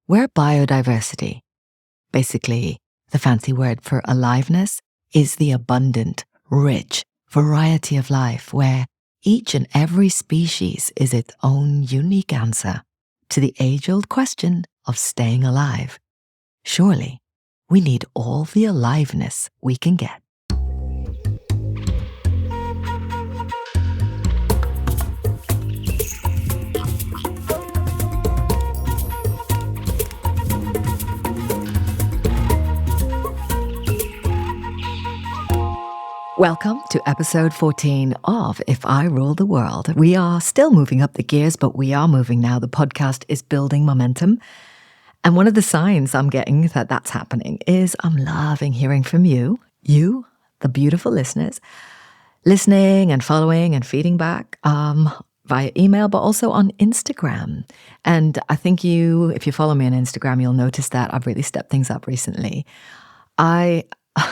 Where biodiversity, basically the fancy word for aliveness, is the abundant, rich variety of life where each and every species is its own unique answer to the age-old question of staying alive. Surely, we need all the aliveness we can get. Welcome to episode 14 of If I Rule the World. We are still moving up the gears, but we are moving now. The podcast is building momentum. And one of the signs I'm getting that that's happening is I'm loving hearing from you, the beautiful listeners, listening and following and feeding back via email, but also on Instagram. And I think if you follow me on Instagram, you'll notice that I've really stepped things up recently. I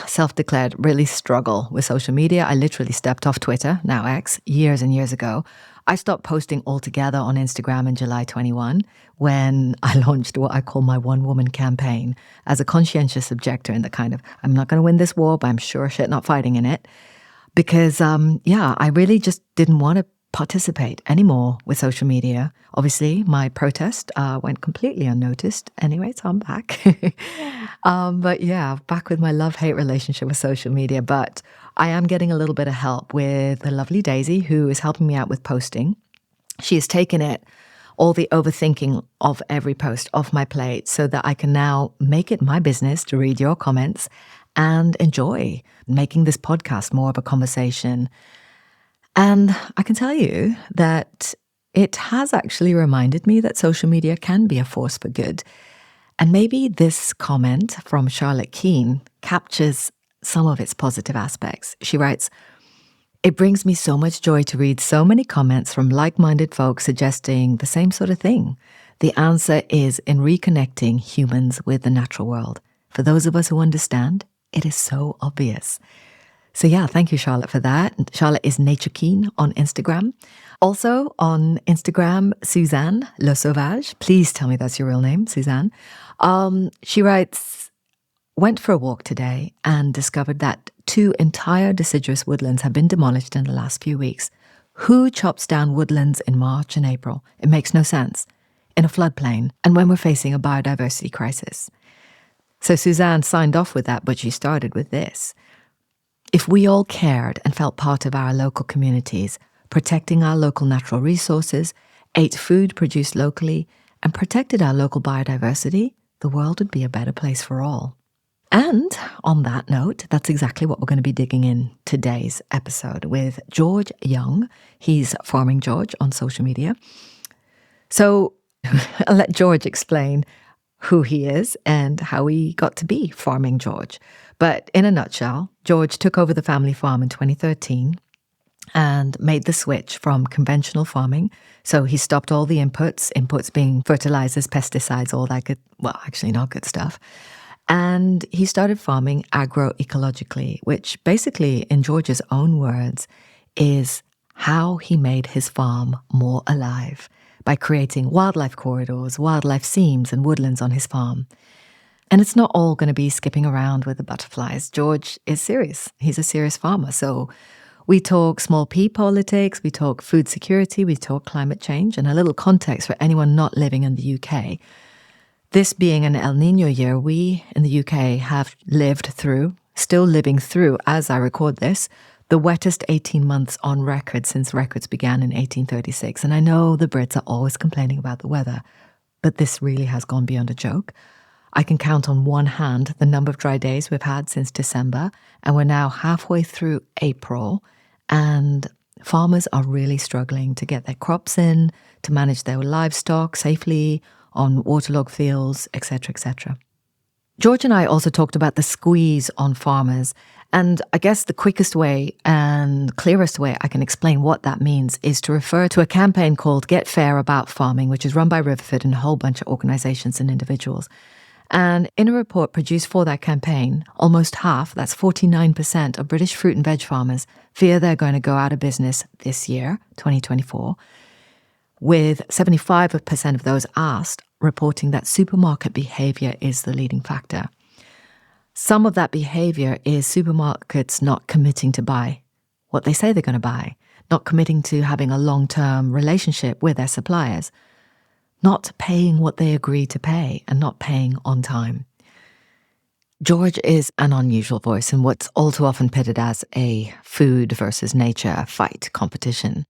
self-declared really struggle with social media. I literally stepped off Twitter, now X, years and years ago. I stopped posting altogether on Instagram in July 21 when I launched what I call my one-woman campaign as a conscientious objector in the kind of, I'm not going to win this war, but I'm sure shit not fighting in it. Because, I really just didn't want to participate anymore with social media. Obviously, my protest went completely unnoticed. Anyway, so I'm back. But yeah, back with my love-hate relationship with social media. But I am getting a little bit of help with the lovely Daisy, who is helping me out with posting. She has taken all the overthinking of every post off my plate so that I can now make it my business to read your comments and enjoy making this podcast more of a conversation. And I can tell you that it has actually reminded me that social media can be a force for good. And maybe this comment from Charlotte Keane captures some of its positive aspects. She writes, "It brings me so much joy to read so many comments from like-minded folks suggesting the same sort of thing. The answer is in reconnecting humans with the natural world. For those of us who understand, it is so obvious." So yeah, thank you, Charlotte, for that. Charlotte is Nature Keen on Instagram. Also on Instagram, Suzanne Le Sauvage. Please tell me that's your real name, Suzanne. She writes, "Went for a walk today and discovered that 2 entire deciduous woodlands have been demolished in the last few weeks. Who chops down woodlands in March and April? It makes no sense. In a floodplain and when we're facing a biodiversity crisis." So Suzanne signed off with that, but she started with this. "If we all cared and felt part of our local communities, protecting our local natural resources, ate food produced locally, and protected our local biodiversity, the world would be a better place for all." And on that note, that's exactly what we're going to be digging in today's episode with George Young. He's Farming George on social media. So I'll let George explain who he is and how he got to be Farming George. But in a nutshell, George took over the family farm in 2013 and made the switch from conventional farming. So he stopped all the inputs being fertilizers, pesticides, all that good, well, actually not good stuff. And he started farming agroecologically, which basically, in George's own words, is how he made his farm more alive by creating wildlife corridors, wildlife seams, and woodlands on his farm. And it's not all going to be skipping around with the butterflies. George is serious. He's a serious farmer. So we talk small p politics, we talk food security, we talk climate change, and a little context for anyone not living in the UK. This being an El Nino year, we in the UK have still living through, as I record this, the wettest 18 months on record since records began in 1836. And I know the Brits are always complaining about the weather, but this really has gone beyond a joke. I can count on one hand the number of dry days we've had since December, and we're now halfway through April, and farmers are really struggling to get their crops in, to manage their livestock safely on waterlogged fields, etc., etc. George and I also talked about the squeeze on farmers, and I guess the quickest way and clearest way I can explain what that means is to refer to a campaign called Get Fair About Farming, which is run by Riverford and a whole bunch of organisations and individuals. And in a report produced for that campaign, almost half, that's 49% of British fruit and veg farmers fear they're going to go out of business this year, 2024, with 75% of those asked reporting that supermarket behavior is the leading factor. Some of that behavior is supermarkets not committing to buy what they say they're going to buy, not committing to having a long-term relationship with their suppliers, not paying what they agree to pay, and not paying on time. George is an unusual voice in what's all too often pitted as a food versus nature fight competition.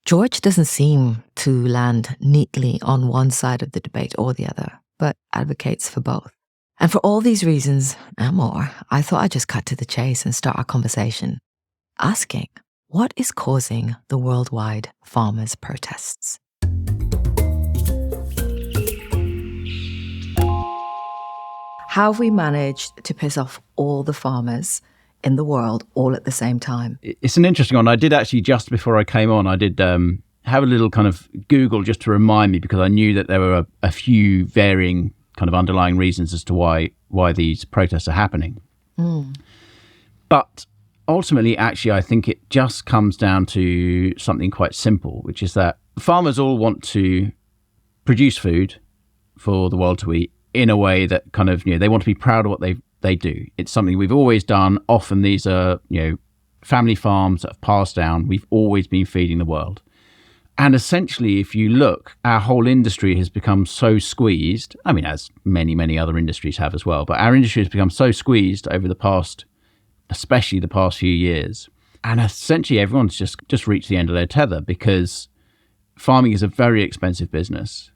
George doesn't seem to land neatly on one side of the debate or the other, but advocates for both. And for all these reasons and more, I thought I'd just cut to the chase and start our conversation, asking, what is causing the worldwide farmers' protests? How have we managed to piss off all the farmers in the world all at the same time? It's an interesting one. I did actually, just before I came on, I did have a little kind of Google just to remind me, because I knew that there were a few varying kind of underlying reasons as to why these protests are happening. But ultimately, actually, I think it just comes down to something quite simple, which is that farmers all want to produce food for the world to eat in a way that kind of, they want to be proud of what they do. It's something we've always done. Often these are, family farms that have passed down. We've always been feeding the world. And essentially, if you look, our whole industry has become so squeezed. I mean, as many, many other industries have as well. But our industry has become so squeezed over especially the past few years. And essentially, everyone's just reached the end of their tether, because farming is a very expensive business.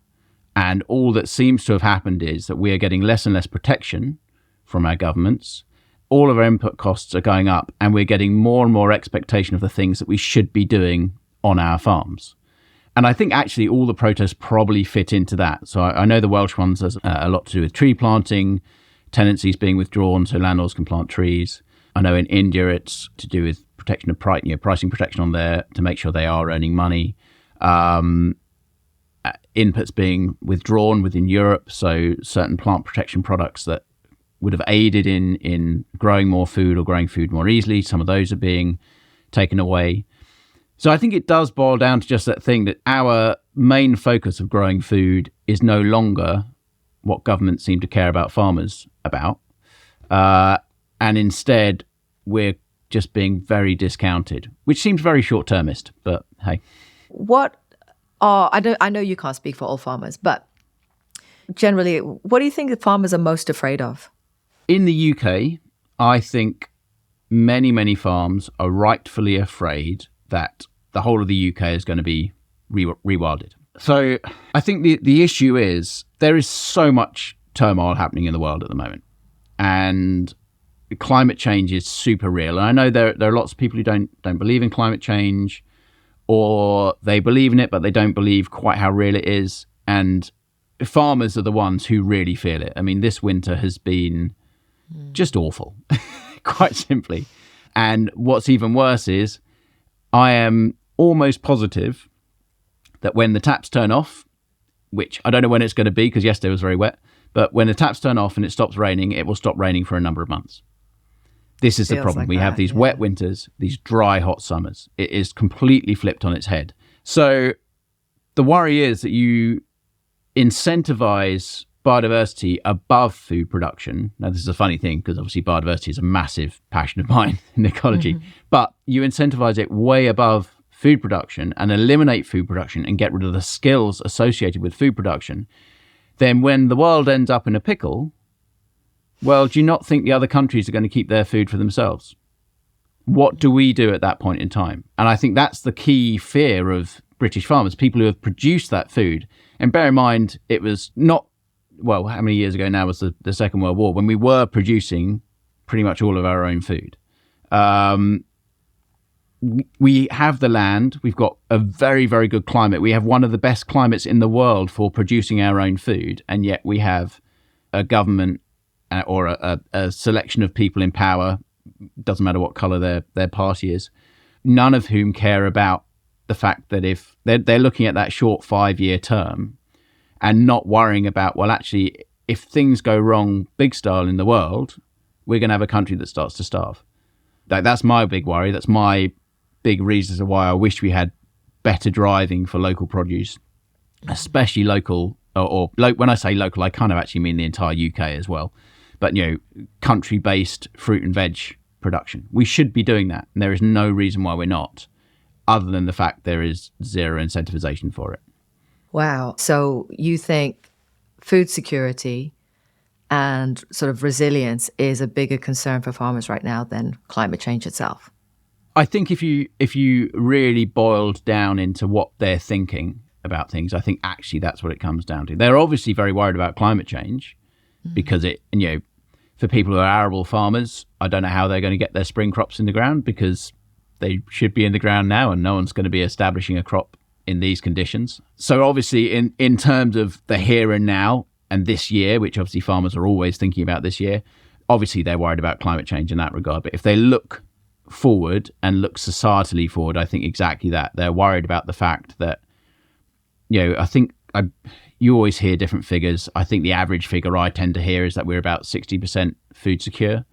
And all that seems to have happened is that we are getting less and less protection from our governments. All of our input costs are going up, and we're getting more and more expectation of the things that we should be doing on our farms. And I think actually all the protests probably fit into that. So I know the Welsh ones has a lot to do with tree planting, tenancies being withdrawn so landlords can plant trees. I know in India it's to do with protection of pricing protection on there to make sure they are earning money. Inputs being withdrawn within Europe, so certain plant protection products that would have aided in growing more food or growing food more easily, some of those are being taken away. So I think it does boil down to just that thing that our main focus of growing food is no longer what governments seem to care about farmers about. And instead, we're just being very discounted, which seems very short-termist, but hey. I know you can't speak for all farmers, but generally, what do you think the farmers are most afraid of? In the UK, I think many, many farms are rightfully afraid that the whole of the UK is going to be rewilded. So I think the issue is there is so much turmoil happening in the world at the moment. And climate change is super real. And I know there are lots of people who don't believe in climate change, or they believe in it, but they don't believe quite how real it is. And farmers are the ones who really feel it. I mean, this winter has been just awful, quite simply. And what's even worse is I am almost positive that when the taps turn off, which I don't know when it's going to be because yesterday was very wet, but when the taps turn off and it stops raining, it will stop raining for a number of months. This is the problem. We have these wet winters, these dry, hot summers. It is completely flipped on its head. So the worry is that you incentivize biodiversity above food production. Now, this is a funny thing because obviously biodiversity is a massive passion of mine in ecology, but you incentivize it way above food production and eliminate food production and get rid of the skills associated with food production. Then when the world ends up in a pickle, well, do you not think the other countries are going to keep their food for themselves? What do we do at that point in time? And I think that's the key fear of British farmers, people who have produced that food. And bear in mind, it was not, well, how many years ago now was the Second World War, when we were producing pretty much all of our own food. We have the land. We've got a very, very good climate. We have one of the best climates in the world for producing our own food. And yet we have a government or a selection of people in power, doesn't matter what colour their party is, none of whom care about the fact that if they're looking at that short 5-year term and not worrying about, well, actually, if things go wrong big style in the world, we're going to have a country that starts to starve. That's my big worry. That's my big reason as to why I wish we had better driving for local produce, especially local when I say local, I kind of actually mean the entire UK as well. But, country-based fruit and veg production. We should be doing that. And there is no reason why we're not, other than the fact there is zero incentivization for it. Wow. So you think food security and sort of resilience is a bigger concern for farmers right now than climate change itself? I think if you really boiled down into what they're thinking about things, I think actually that's what it comes down to. They're obviously very worried about climate change because for people who are arable farmers, I don't know how they're going to get their spring crops in the ground because they should be in the ground now and no one's going to be establishing a crop in these conditions. So obviously in terms of the here and now and this year, which obviously farmers are always thinking about this year, obviously they're worried about climate change in that regard. But if they look forward and look societally forward, I think exactly that. They're worried about the fact that, I think you always hear different figures. I think the average figure I tend to hear is that we're about 60% food secure.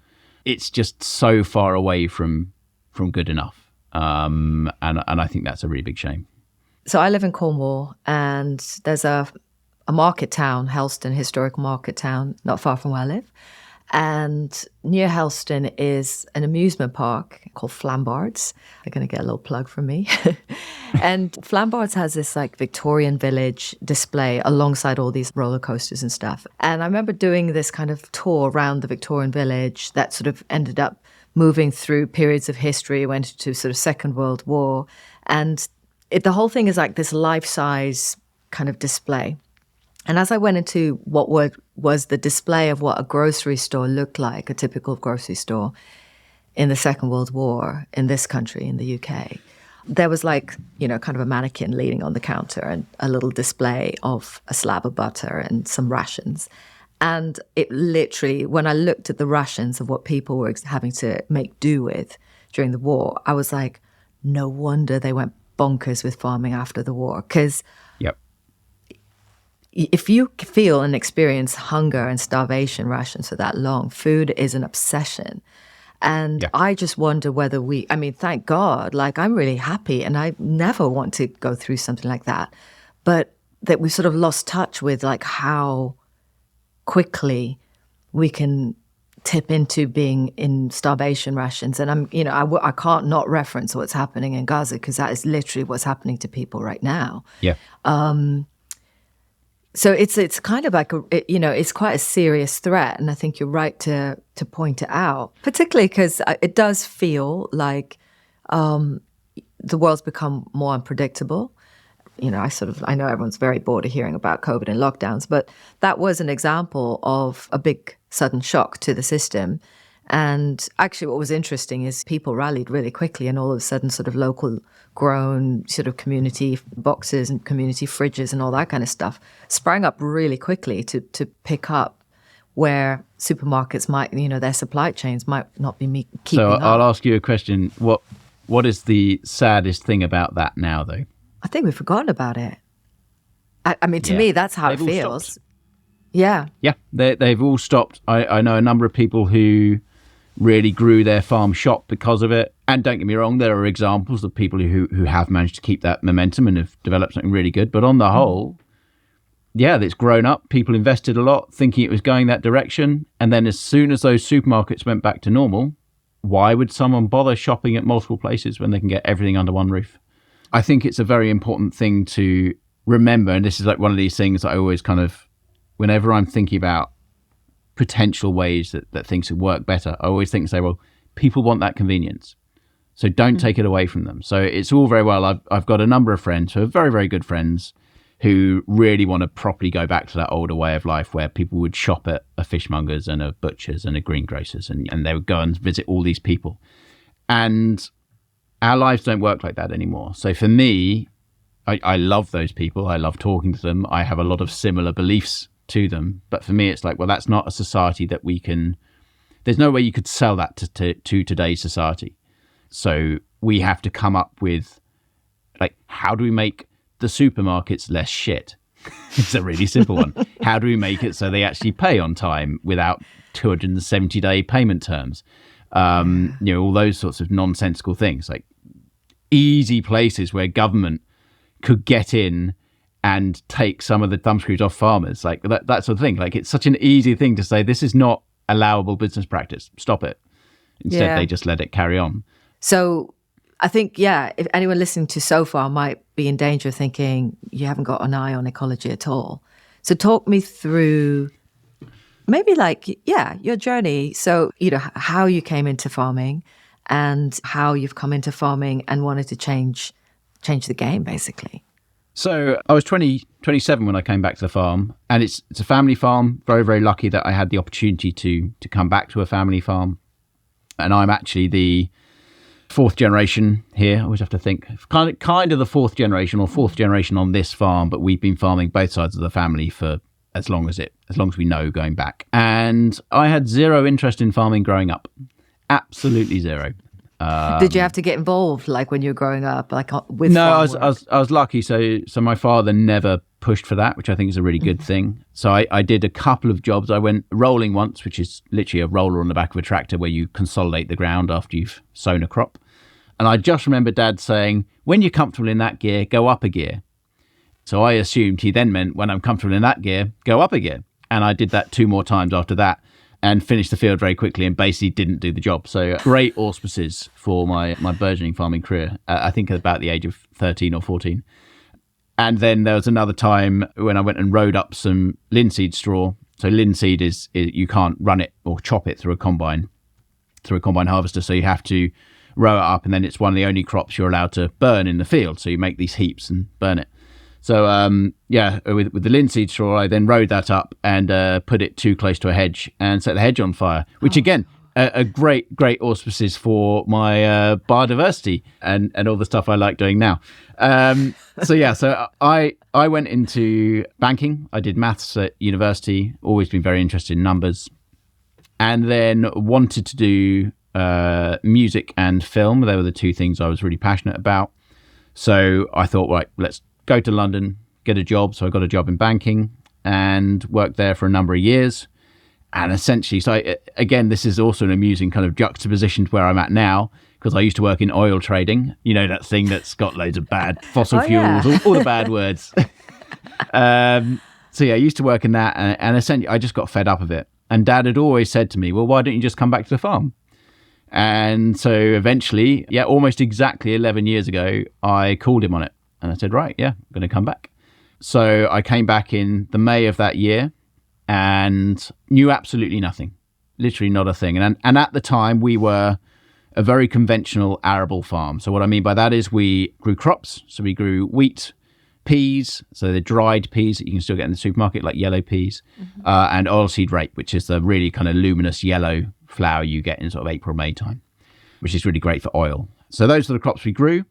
It's just so far away from good enough. And I think that's a really big shame. So I live in Cornwall, and there's a market town, Helston, historic market town, not far from where I live. And near Helston is an amusement park called Flambards. They're going to get a little plug from me. And Flambards has this like Victorian village display alongside all these roller coasters and stuff. And I remember doing this kind of tour around the Victorian village that sort of ended up moving through periods of history, went into sort of Second World War. And the whole thing is like this life-size kind of display. And as I went into what was the display of what a grocery store looked like, a typical grocery store in the Second World War in this country, in the UK, there was like, kind of a mannequin leaning on the counter and a little display of a slab of butter and some rations. And it literally, when I looked at the rations of what people were having to make do with during the war, I was like, no wonder they went bonkers with farming after the war. Because if you feel and experience hunger and starvation rations for that long, food is an obsession. And I just wonder whether thank God, like I'm really happy and I never want to go through something like that. But that we sort of lost touch with like how quickly we can tip into being in starvation rations. And I can't not reference what's happening in Gaza because that is literally what's happening to people right now. Yeah. So it's kind of like it's quite a serious threat, and I think you're right to point it out, particularly because it does feel like the world's become more unpredictable. I know everyone's very bored of hearing about COVID and lockdowns, but that was an example of a big sudden shock to the system. And actually what was interesting is people rallied really quickly, and all of a sudden sort of local grown sort of community boxes and community fridges and all that kind of stuff sprang up really quickly to pick up where supermarkets might, their supply chains might not be keeping up. So I'll ask you a question. What is the saddest thing about that now, though? I think we've forgotten about it. To me, that's how it feels. Yeah. Yeah, they've all stopped. I know a number of people who really grew their farm shop because of it. And don't get me wrong, there are examples of people who have managed to keep that momentum and have developed something really good. But on the whole, it's grown up. People invested a lot thinking it was going that direction. And then as soon as those supermarkets went back to normal, why would someone bother shopping at multiple places when they can get everything under one roof? I think it's a very important thing to remember. And this is like one of these things that I always kind of, whenever I'm thinking about potential ways that things could work better, I always think and say, well, people want that convenience. So don't take it away from them. So it's all very well. I've got a number of friends who are very, very good friends who really want to properly go back to that older way of life where people would shop at a fishmonger's and a butcher's and a greengrocer's and they would go and visit all these people. And our lives don't work like that anymore. So for me, I love those people. I love talking to them. I have a lot of similar beliefs to them. But for me, it's like, well, that's not a society that we can, there's no way you could sell that to today's society. So we have to come up with, like, how do we make the supermarkets less shit? It's a really simple one. How do we make it so they actually pay on time without 270-day payment terms? All those sorts of nonsensical things, like easy places where government could get in and take some of the thumbscrews off farmers, like that sort of thing. Like, it's such an easy thing to say, this is not allowable business practice, stop it. Instead, they just let it carry on. So I think, if anyone listening to so far might be in danger of thinking you haven't got an eye on ecology at all. So talk me through maybe your journey. So, how you came into farming and how you've come into farming and wanted to change the game, basically. So I was 27 when I came back to the farm, and it's a family farm. Very, very lucky that I had the opportunity to come back to a family farm. And I'm actually the fourth generation here. I always have to think, kind of the fourth generation on this farm, but we've been farming both sides of the family for as long as we know, going back. And I had zero interest in farming growing up. Absolutely zero. Did you have to get involved, like when you were growing up, like with? No, I was lucky. So my father never pushed for that, which I think is a really good thing. So I did a couple of jobs. I went rolling once, which is literally a roller on the back of a tractor where you consolidate the ground after you've sown a crop. And I just remember Dad saying, when you're comfortable in that gear, go up a gear. So I assumed he then meant, when I'm comfortable in that gear, go up a gear. And I did that 2 more times after that, and finished the field very quickly and basically didn't do the job. So great auspices for my burgeoning farming career, I think at about the age of 13 or 14. And then there was another time when I went and rode up some linseed straw. So linseed is you can't run it or chop it through a combine harvester. So you have to row it up, and then it's one of the only crops you're allowed to burn in the field. So you make these heaps and burn it. So, with the linseed straw, I then rode that up and put it too close to a hedge and set the hedge on fire, which again, a great auspices for my biodiversity and all the stuff I like doing now. So I went into banking. I did maths at university, always been very interested in numbers, and then wanted to do music and film. They were the 2 things I was really passionate about. So I thought, right, let's go to London, get a job. So I got a job in banking and worked there for a number of years. And essentially, again, this is also an amusing kind of juxtaposition to where I'm at now, because I used to work in oil trading, that thing that's got loads of bad fossil fuels, all the bad words. I used to work in that, and essentially I just got fed up of it. And Dad had always said to me, well, why don't you just come back to the farm? And so eventually, almost exactly 11 years ago, I called him on it. And I said, right, I'm going to come back. So I came back in the May of that year and knew absolutely nothing, literally not a thing. And at the time, we were a very conventional arable farm. So what I mean by that is we grew crops. So we grew wheat, peas, so the dried peas that you can still get in the supermarket, like yellow peas, and oilseed rape, which is the really kind of luminous yellow flour you get in sort of April, May time, which is really great for oil. So those are the crops we grew.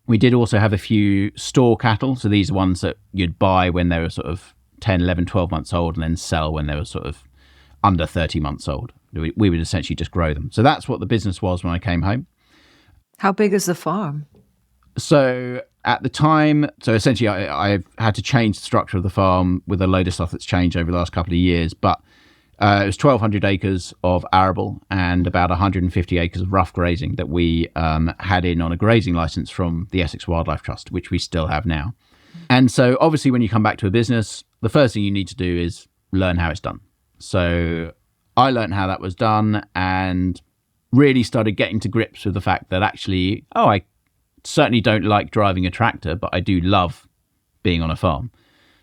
We did also have a few store cattle. So these are ones that you'd buy when they were sort of 10, 11, 12 months old and then sell when they were sort of under 30 months old. We would essentially just grow them. So that's what the business was when I came home. How big is the farm? So at the time, essentially I've had to change the structure of the farm with a load of stuff that's changed over the last couple of years. But it was 1,200 acres of arable and about 150 acres of rough grazing that we had in on a grazing license from the Essex Wildlife Trust, which we still have now. And so obviously when you come back to a business, the first thing you need to do is learn how it's done. So I learned how that was done and really started getting to grips with the fact that actually, I certainly don't like driving a tractor, but I do love being on a farm.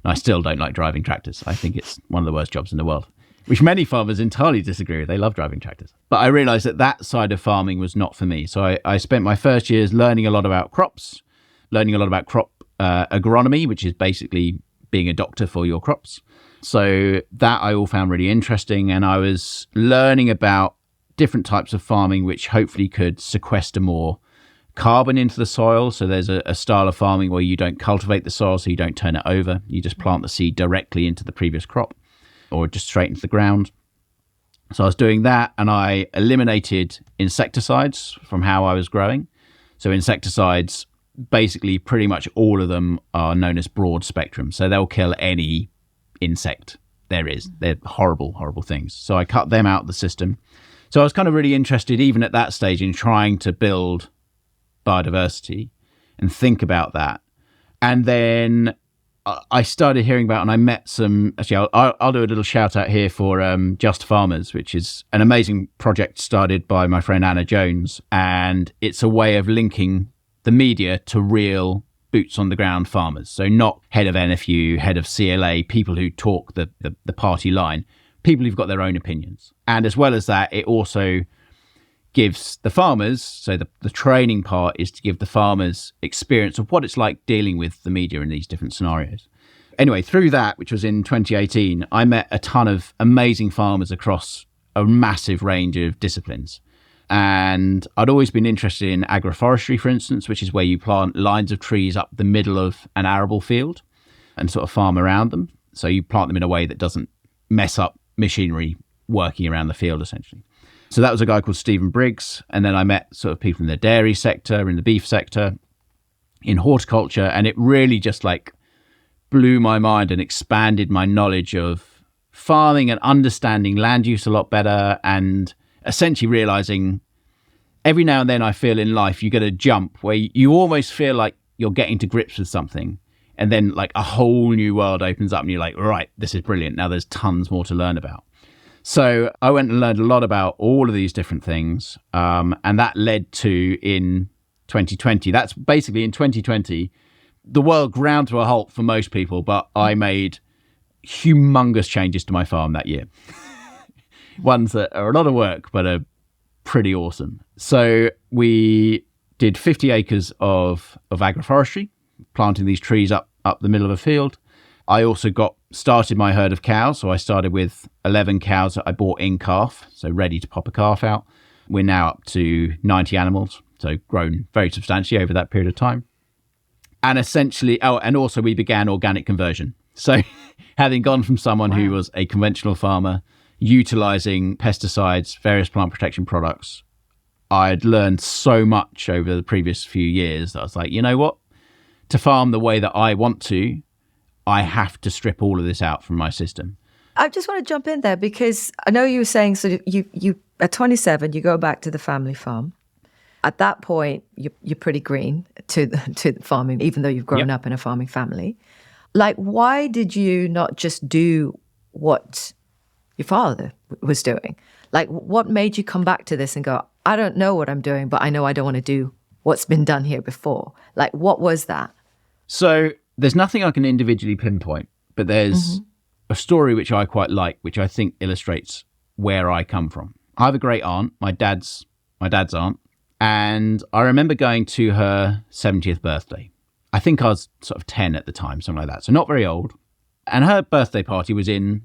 And I still don't like driving tractors. I think it's one of the worst jobs in the world, which many farmers entirely disagree with. They love driving tractors. But I realized that side of farming was not for me. So I spent my first years learning a lot about crops, learning a lot about crop agronomy, which is basically being a doctor for your crops. So that I all found really interesting. And I was learning about different types of farming, which hopefully could sequester more carbon into the soil. So there's a style of farming where you don't cultivate the soil, so you don't turn it over. You just plant the seed directly into the previous crop or just straight into the ground. So I was doing that, and I eliminated insecticides from how I was growing. So insecticides, basically pretty much all of them are known as broad spectrum. So they'll kill any insect there is. They're horrible, horrible things. So I cut them out of the system. So I was kind of really interested, even at that stage, in trying to build biodiversity and think about that. And then I started hearing about, and I met some, actually, I'll do a little shout out here for Just Farmers, which is an amazing project started by my friend Anna Jones. And it's a way of linking the media to real boots on the ground farmers. So not head of NFU, head of CLA, people who talk the party line, people who've got their own opinions. And as well as that, it also gives the farmers, so the training part is to give the farmers experience of what it's like dealing with the media in these different scenarios. Anyway, through that, which was in 2018, I met a ton of amazing farmers across a massive range of disciplines. And I'd always been interested in agroforestry, for instance, which is where you plant lines of trees up the middle of an arable field and sort of farm around them. So you plant them in a way that doesn't mess up machinery working around the field, essentially. So that was a guy called Stephen Briggs. And then I met sort of people in the dairy sector, in the beef sector, in horticulture. And it really just like blew my mind and expanded my knowledge of farming and understanding land use a lot better, and essentially realizing every now and then I feel in life you get a jump where you almost feel like you're getting to grips with something. And then like a whole new world opens up and you're like, right, this is brilliant. Now there's tons more to learn about. So I went and learned a lot about all of these different things. And that led to, in 2020, that's basically in 2020, the world ground to a halt for most people, but I made humongous changes to my farm that year. Ones that are a lot of work, but are pretty awesome. So we did 50 acres of agroforestry, planting these trees up the middle of a field. I also started my herd of cows. So I started with 11 cows that I bought in calf, so ready to pop a calf out. We're now up to 90 animals, so grown very substantially over that period of time. And essentially, and also we began organic conversion. So having gone from someone who was a conventional farmer, utilizing pesticides, various plant protection products, I'd learned so much over the previous few years that I was like, you know what? To farm the way that I want to, I have to strip all of this out from my system. I just want to jump in there because I know you were saying, so you at 27, you go back to the family farm. At that point, you're pretty green to the farming, even though you've grown up in a farming family. Like, why did you not just do what your father was doing? Like, what made you come back to this and go, I don't know what I'm doing, but I know I don't want to do what's been done here before? Like, what was that? So there's nothing I can individually pinpoint, but there's a story which I quite like, which I think illustrates where I come from. I have a great aunt, my dad's aunt, and I remember going to her 70th birthday. I think I was sort of 10 at the time, something like that, so not very old. And her birthday party was in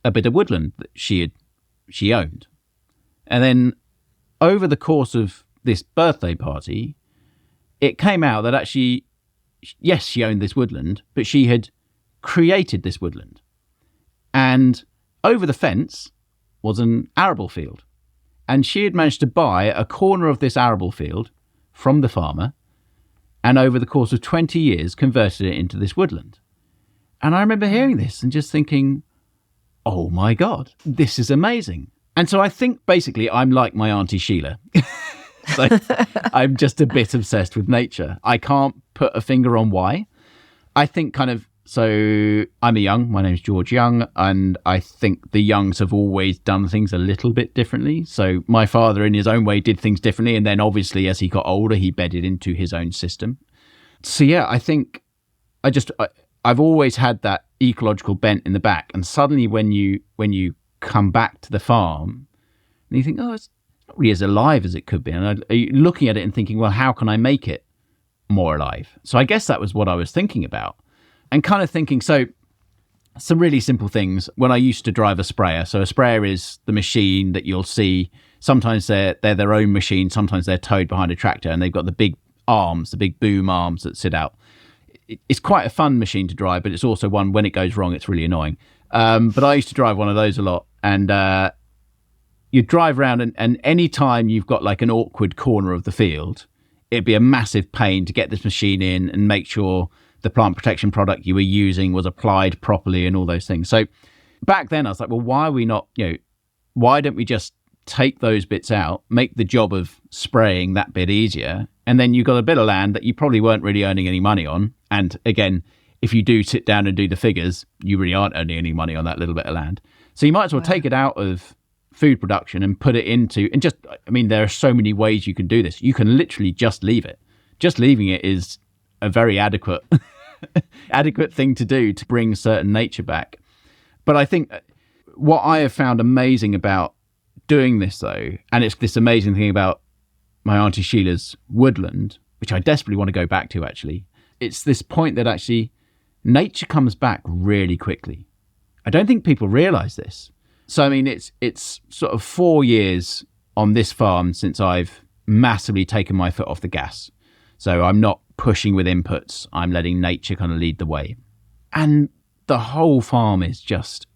a bit of woodland that she owned. And then over the course of this birthday party, it came out that actually, yes, she owned this woodland, but she had created this woodland. And over the fence was an arable field. And she had managed to buy a corner of this arable field from the farmer, and over the course of 20 years converted it into this woodland. And I remember hearing this and just thinking, oh my God, this is amazing. And so I think basically I'm like my Auntie Sheila. So I'm just a bit obsessed with nature. I can't put a finger on why. I think so I'm a Young, my name's George Young, and I think the Youngs have always done things a little bit differently. So my father in his own way did things differently, and then obviously as he got older, he bedded into his own system. So yeah, I think I've always had that ecological bent in the back, and suddenly when you come back to the farm, and you think, oh, it's not really as alive as it could be, and you're looking at it and thinking, well, how can I make it more alive? So I guess that was what I was thinking about. And kind of thinking, so some really simple things. When I used to drive a sprayer, so a sprayer is the machine that you'll see. Sometimes they're their own machine, sometimes they're towed behind a tractor, and they've got the big arms, the big boom arms that sit out. It's quite a fun machine to drive, but it's also one, when it goes wrong, it's really annoying. But I used to drive one of those a lot, and you drive around, and any time you've got like an awkward corner of the field, it'd be a massive pain to get this machine in and make sure the plant protection product you were using was applied properly and all those things. So back then I was like, well, why don't we just take those bits out, make the job of spraying that bit easier, and then you've got a bit of land that you probably weren't really earning any money on. And again, if you do sit down and do the figures, you really aren't earning any money on that little bit of land. So you might as well take it out of food production and put it into, and just, I mean, there are so many ways you can do this. You can literally just leave it. Just leaving it is a very adequate thing to do to bring certain nature back. But I think what I have found amazing about doing this, though, and it's this amazing thing about my Auntie Sheila's woodland, which I desperately want to go back to, actually, it's this point that actually nature comes back really quickly. I don't think people realize this. So, I mean, it's sort of 4 years on this farm since I've massively taken my foot off the gas. So I'm not pushing with inputs. I'm letting nature kind of lead the way. And the whole farm is just,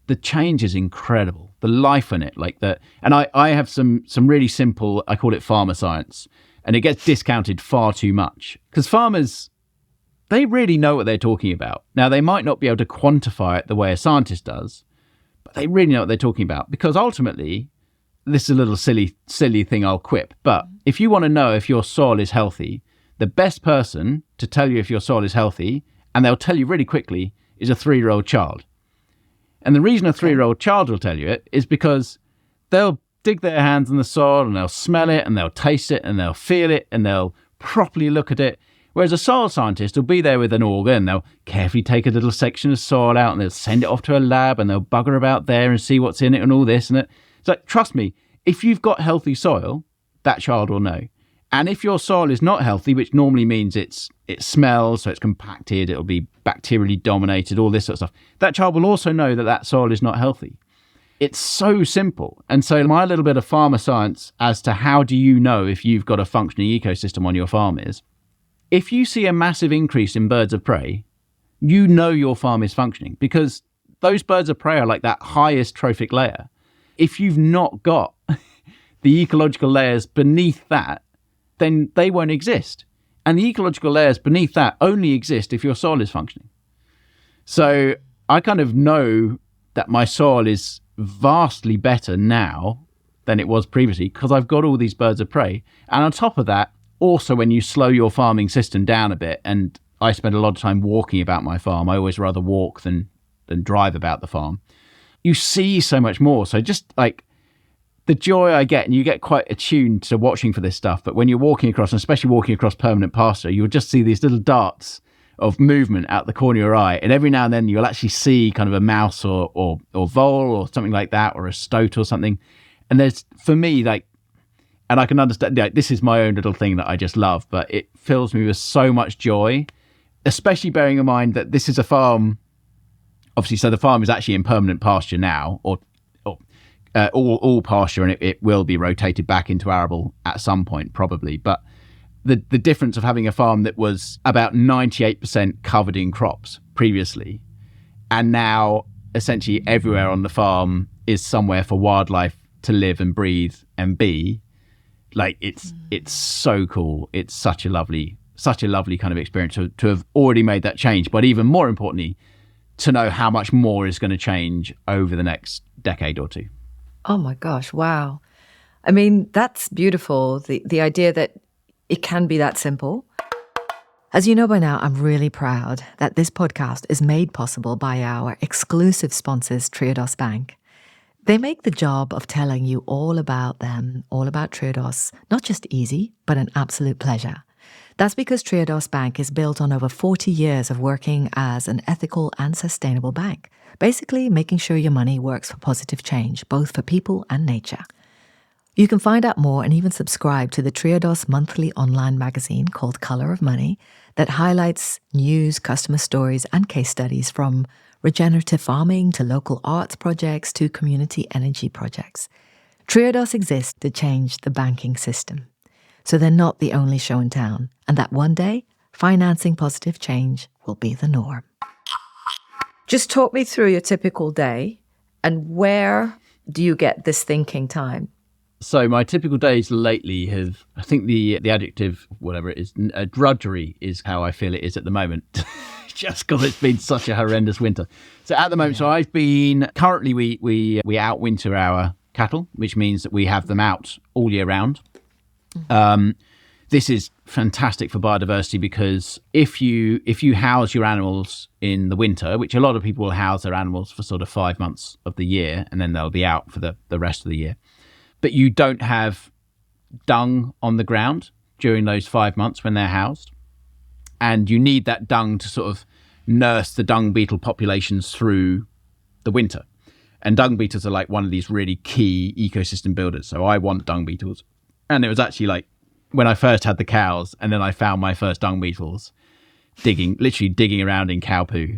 the change is incredible. The life in it, like that. And I have some really simple, I call it farmer science, and it gets discounted far too much because farmers, they really know what they're talking about. Now, they might not be able to quantify it the way a scientist does, but they really know what they're talking about, because ultimately, this is a little silly thing I'll quip, but if you want to know if your soil is healthy, the best person to tell you if your soil is healthy, and they'll tell you really quickly, is a 3-year-old child. And the reason a 3-year-old child will tell you it is because they'll dig their hands in the soil and they'll smell it and they'll taste it and they'll feel it and they'll properly look at it. Whereas a soil scientist will be there with an auger and they'll carefully take a little section of soil out and they'll send it off to a lab and they'll bugger about there and see what's in it and all this and it. It's like, trust me, if you've got healthy soil, that child will know. And if your soil is not healthy, which normally means it smells, so it's compacted, it'll be bacterially dominated, all this sort of stuff, that child will also know that that soil is not healthy. It's so simple. And so my little bit of farmer science as to how do you know if you've got a functioning ecosystem on your farm is, if you see a massive increase in birds of prey, you know your farm is functioning, because those birds of prey are like that highest trophic layer. If you've not got the ecological layers beneath that, then they won't exist. And the ecological layers beneath that only exist if your soil is functioning. So I kind of know that my soil is vastly better now than it was previously because I've got all these birds of prey. And on top of that, also when you slow your farming system down a bit, and I spend a lot of time walking about my farm, I always rather walk than drive about the farm, you see so much more. So just like the joy I get, and you get quite attuned to watching for this stuff, but when you're walking across, and especially walking across permanent pasture, you'll just see these little darts of movement out the corner of your eye, and every now and then you'll actually see kind of a mouse or vole or something like that, or a stoat or something. And there's, for me, like, and I can understand, like, this is my own little thing that I just love, but it fills me with so much joy, especially bearing in mind that this is a farm, obviously, so the farm is actually in permanent pasture now, or all pasture, and it will be rotated back into arable at some point, probably. But the difference of having a farm that was about 98% covered in crops previously, and now essentially everywhere on the farm is somewhere for wildlife to live and breathe and be, like, it's so cool. It's such a lovely kind of experience to have already made that change, but even more importantly, to know how much more is going to change over the next decade or two. Oh my gosh, wow. I mean, that's beautiful, the idea that it can be that simple. As you know by now, I'm really proud that this podcast is made possible by our exclusive sponsors, Triodos Bank. They make the job of telling you all about them, all about Triodos, not just easy, but an absolute pleasure. That's because Triodos Bank is built on over 40 years of working as an ethical and sustainable bank, basically making sure your money works for positive change, both for people and nature. You can find out more and even subscribe to the Triodos monthly online magazine called Colour of Money that highlights news, customer stories, and case studies from regenerative farming to local arts projects to community energy projects. Triodos exists to change the banking system, so they're not the only show in town, and that one day, financing positive change will be the norm. Just talk me through your typical day, and where do you get this thinking time? So my typical days lately have, I think the adjective, whatever it is, drudgery is how I feel it is at the moment, just because it's been such a horrendous winter. So at the moment, so I've been, currently we outwinter our cattle, which means that we have them out all year round. this is fantastic for biodiversity because if you house your animals in the winter, which a lot of people will house their animals for sort of 5 months of the year, and then they'll be out for the rest of the year, but you don't have dung on the ground during those 5 months when they're housed, and you need that dung to sort of nurse the dung beetle populations through the winter. And dung beetles are like one of these really key ecosystem builders. So I want dung beetles. And it was actually like when I first had the cows and then I found my first dung beetles literally digging around in cow poo.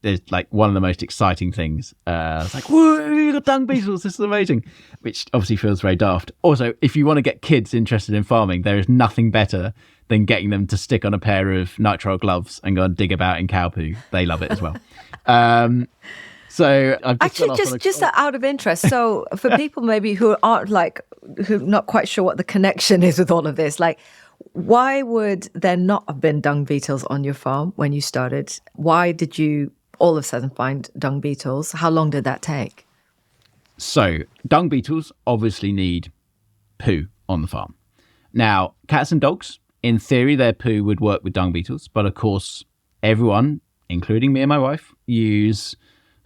It's like one of the most exciting things. I was like, whoa, you got dung beetles. This is amazing. Which obviously feels very daft. Also, if you want to get kids interested in farming, there is nothing better than getting them to stick on a pair of nitrile gloves and go and dig about in cow poo. They love it as well. So I've just out of interest. So for people maybe who aren't who not quite sure what the connection is with all of this, like, why would there not have been dung beetles on your farm when you started? Why did you all of a sudden find dung beetles? How long did that take? So dung beetles obviously need poo on the farm. Now, cats and dogs, in theory, their poo would work with dung beetles. But of course, everyone, including me and my wife, use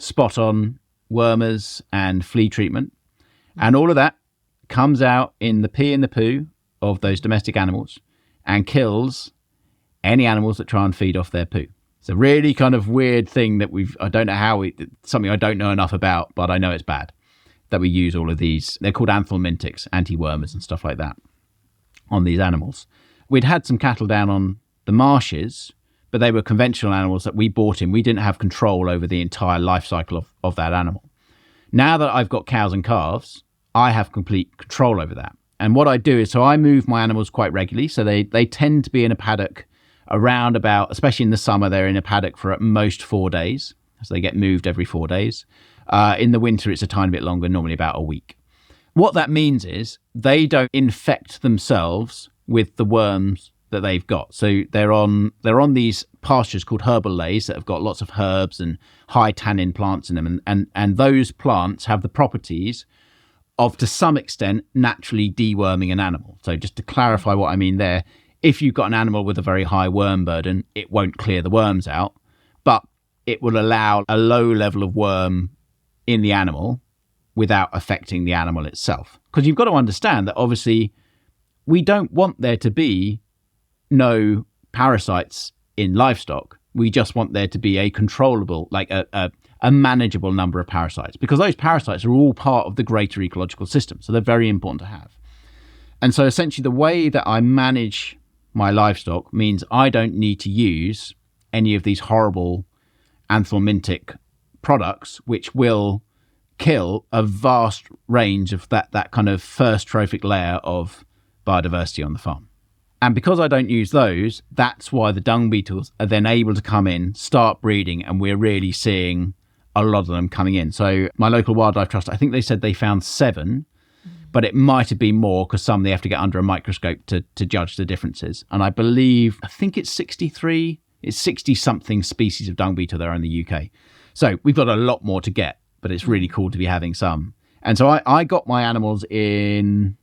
spot-on wormers and flea treatment. And all of that comes out in the pee and the poo of those domestic animals and kills any animals that try and feed off their poo. It's a really kind of weird thing that something I don't know enough about, but I know it's bad, that we use all of these. They're called anthelmintics, anti-wormers and stuff like that on these animals. We'd had some cattle down on the marshes, but they were conventional animals that we bought in. We didn't have control over the entire life cycle of that animal. Now that I've got cows and calves, I have complete control over that. And what I do is, so I move my animals quite regularly. So they tend to be in a paddock around about, especially in the summer, they're in a paddock for at most 4 days. So they get moved every 4 days. In the winter, it's a tiny bit longer, normally about a week. What that means is they don't infect themselves with the worms that they've got. So they're on these pastures called herbal lays that have got lots of herbs and high tannin plants in them. And those plants have the properties of, to some extent, naturally deworming an animal. So just to clarify what I mean there, if you've got an animal with a very high worm burden, it won't clear the worms out, but it will allow a low level of worm in the animal without affecting the animal itself. Because you've got to understand that obviously we don't want there to be no parasites in livestock. We just want there to be a controllable, like a manageable number of parasites, because those parasites are all part of the greater ecological system. So they're very important to have. And so essentially the way that I manage my livestock means I don't need to use any of these horrible anthelmintic products, which will kill a vast range of that kind of first trophic layer of biodiversity on the farm. And because I don't use those, that's why the dung beetles are then able to come in, start breeding, and we're really seeing a lot of them coming in. So my local wildlife trust, I think they said they found 7, but it might have been more because some they have to get under a microscope to judge the differences. And I think it's 63, it's 60-something species of dung beetle there in the UK. So we've got a lot more to get, but it's really cool to be having some. And so I got my animals in,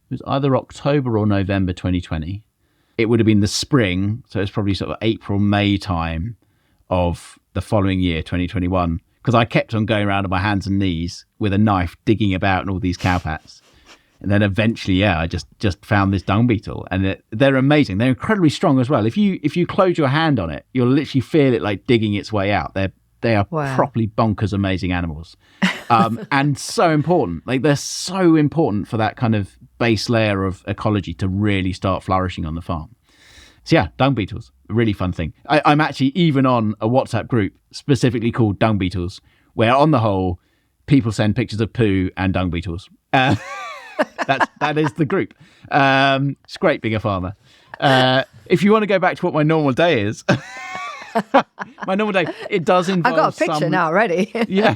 it was either October or November 2020. It would have been the spring, so it's probably sort of April, May time of the following year, 2021, because I kept on going around on my hands and knees with a knife, digging about in all these cowpats. And then eventually, I just found this dung beetle, and they're amazing. They're incredibly strong as well. If you close your hand on it, you'll literally feel it like digging its way out. They are properly bonkers amazing animals. And so important. Like, they're so important for that kind of base layer of ecology to really start flourishing on the farm. So yeah, dung beetles, a really fun thing. I'm actually even on a WhatsApp group specifically called Dung Beetles, where on the whole, people send pictures of poo and dung beetles. That is the group. It's great being a farmer. If you want to go back to what my normal day is, my normal day, it does involve. I've got a picture now already. Yeah,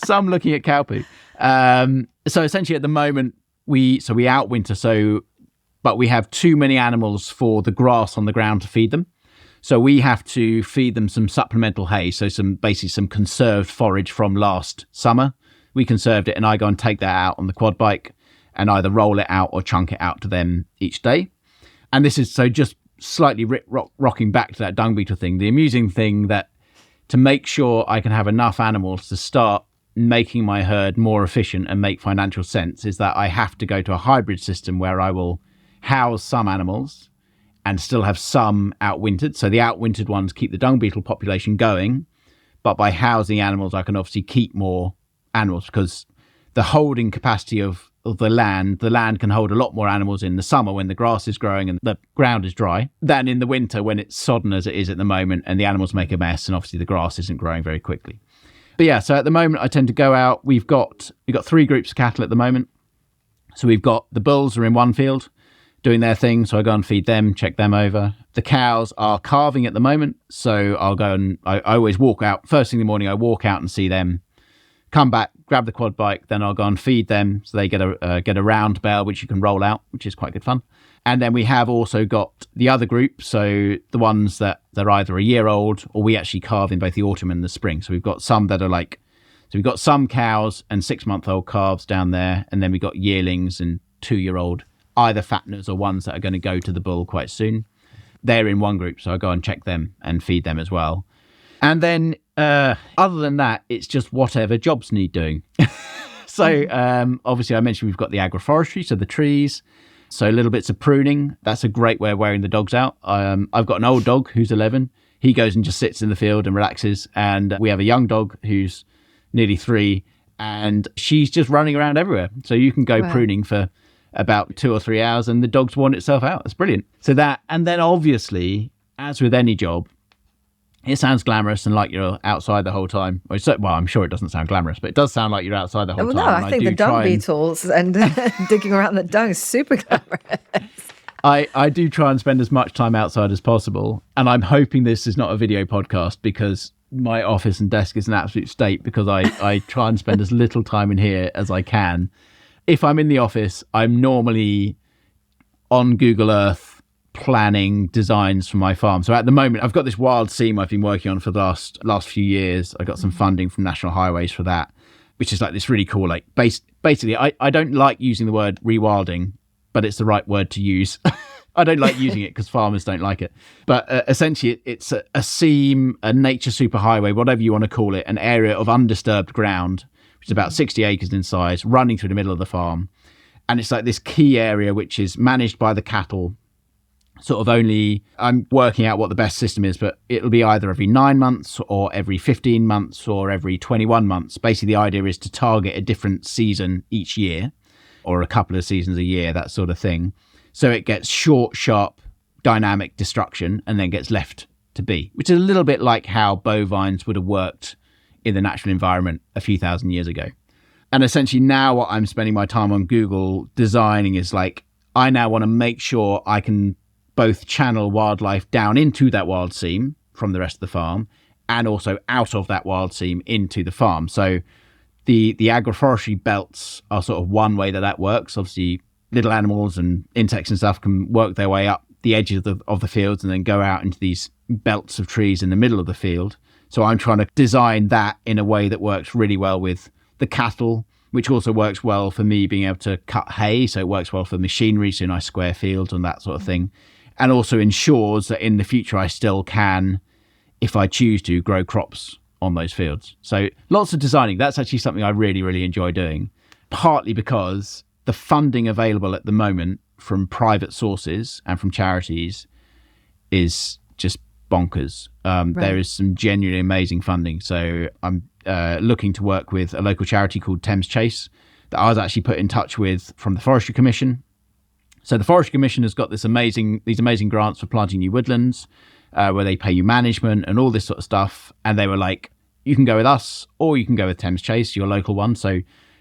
some looking at cow poo. So essentially, at the moment, we outwinter. But we have too many animals for the grass on the ground to feed them. So we have to feed them some supplemental hay. So some conserved forage from last summer. We conserved it, and I go and take that out on the quad bike and either roll it out or chunk it out to them each day. And this is so just slightly rocking back to that dung beetle thing. The amusing thing that to make sure I can have enough animals to start making my herd more efficient and make financial sense is that I have to go to a hybrid system where I will house some animals and still have some outwintered. So the outwintered ones keep the dung beetle population going. But by housing animals, I can obviously keep more animals because the holding capacity of the land can hold a lot more animals in the summer when the grass is growing and the ground is dry than in the winter when it's sodden as it is at the moment and the animals make a mess and obviously the grass isn't growing very quickly. But yeah, so at the moment I tend to go out. We've got 3 groups of cattle at the moment. So we've got the bulls are in one field doing their thing. So I go and feed them, check them over. The cows are calving at the moment. So I'll go and I always walk out. First thing in the morning, I walk out and see them, come back, grab the quad bike, then I'll go and feed them. So they get a round bale, which you can roll out, which is quite good fun. And then we have also got the other group. So the ones that they're either a year old or we actually calve in both the autumn and the spring. So we've got some that are so we've got some cows and 6-month-old calves down there. And then we've got yearlings and 2-year-old, either fatteners or ones that are going to go to the bull quite soon. They're in one group. So I go and check them and feed them as well. And then other than that, it's just whatever jobs need doing. So obviously I mentioned we've got the agroforestry, so the trees. So little bits of pruning. That's a great way of wearing the dogs out. I've got an old dog who's 11. He goes and just sits in the field and relaxes. And we have a young dog who's nearly 3. And she's just running around everywhere. So you can go pruning for about 2 or 3 hours and the dog's worn itself out. It's brilliant. So that, and then obviously, as with any job, it sounds glamorous and like you're outside the whole time. Well, I'm sure it doesn't sound glamorous, but it does sound like you're outside the whole time. No, I think the dung beetles and digging around the dung is super glamorous. I do try and spend as much time outside as possible. And I'm hoping this is not a video podcast because my office and desk is an absolute state because I try and spend as little time in here as I can. If I'm in the office, I'm normally on Google Earth planning designs for my farm. So at the moment, I've got this wild seam I've been working on for the last few years. I got some funding from National Highways for that, which is like this really cool, like basically, I don't like using the word rewilding, but it's the right word to use. I don't like using it because farmers don't like it. But essentially, it's a seam, a nature superhighway, whatever you want to call it, an area of undisturbed ground, which is about 60 acres in size, running through the middle of the farm. And it's like this key area, which is managed by the cattle. Sort of only, I'm working out what the best system is, but it'll be either every 9 months or every 15 months or every 21 months. Basically, the idea is to target a different season each year or a couple of seasons a year, that sort of thing. So it gets short, sharp, dynamic destruction and then gets left to be, which is a little bit like how bovines would have worked in the natural environment a few thousand years ago. And essentially now what I'm spending my time on Google designing is like, I now want to make sure I can both channel wildlife down into that wild seam from the rest of the farm and also out of that wild seam into the farm. So the agroforestry belts are sort of one way that works. Obviously, little animals and insects and stuff can work their way up the edges of the fields and then go out into these belts of trees in the middle of the field. So I'm trying to design that in a way that works really well with the cattle, which also works well for me being able to cut hay. So it works well for machinery, so nice square fields and that sort of thing. And also ensures that in the future I still can, if I choose to, grow crops on those fields. So lots of designing. That's actually something I really, really enjoy doing, partly because the funding available at the moment from private sources and from charities is just bonkers. Right. There is some genuinely amazing funding. So I'm looking to work with a local charity called Thames Chase that I was actually put in touch with from the Forestry Commission. So the Forestry Commission has got these amazing grants for planting new woodlands, where they pay you management and all this sort of stuff. And they were like, you can go with us or you can go with Thames Chase, your local one. So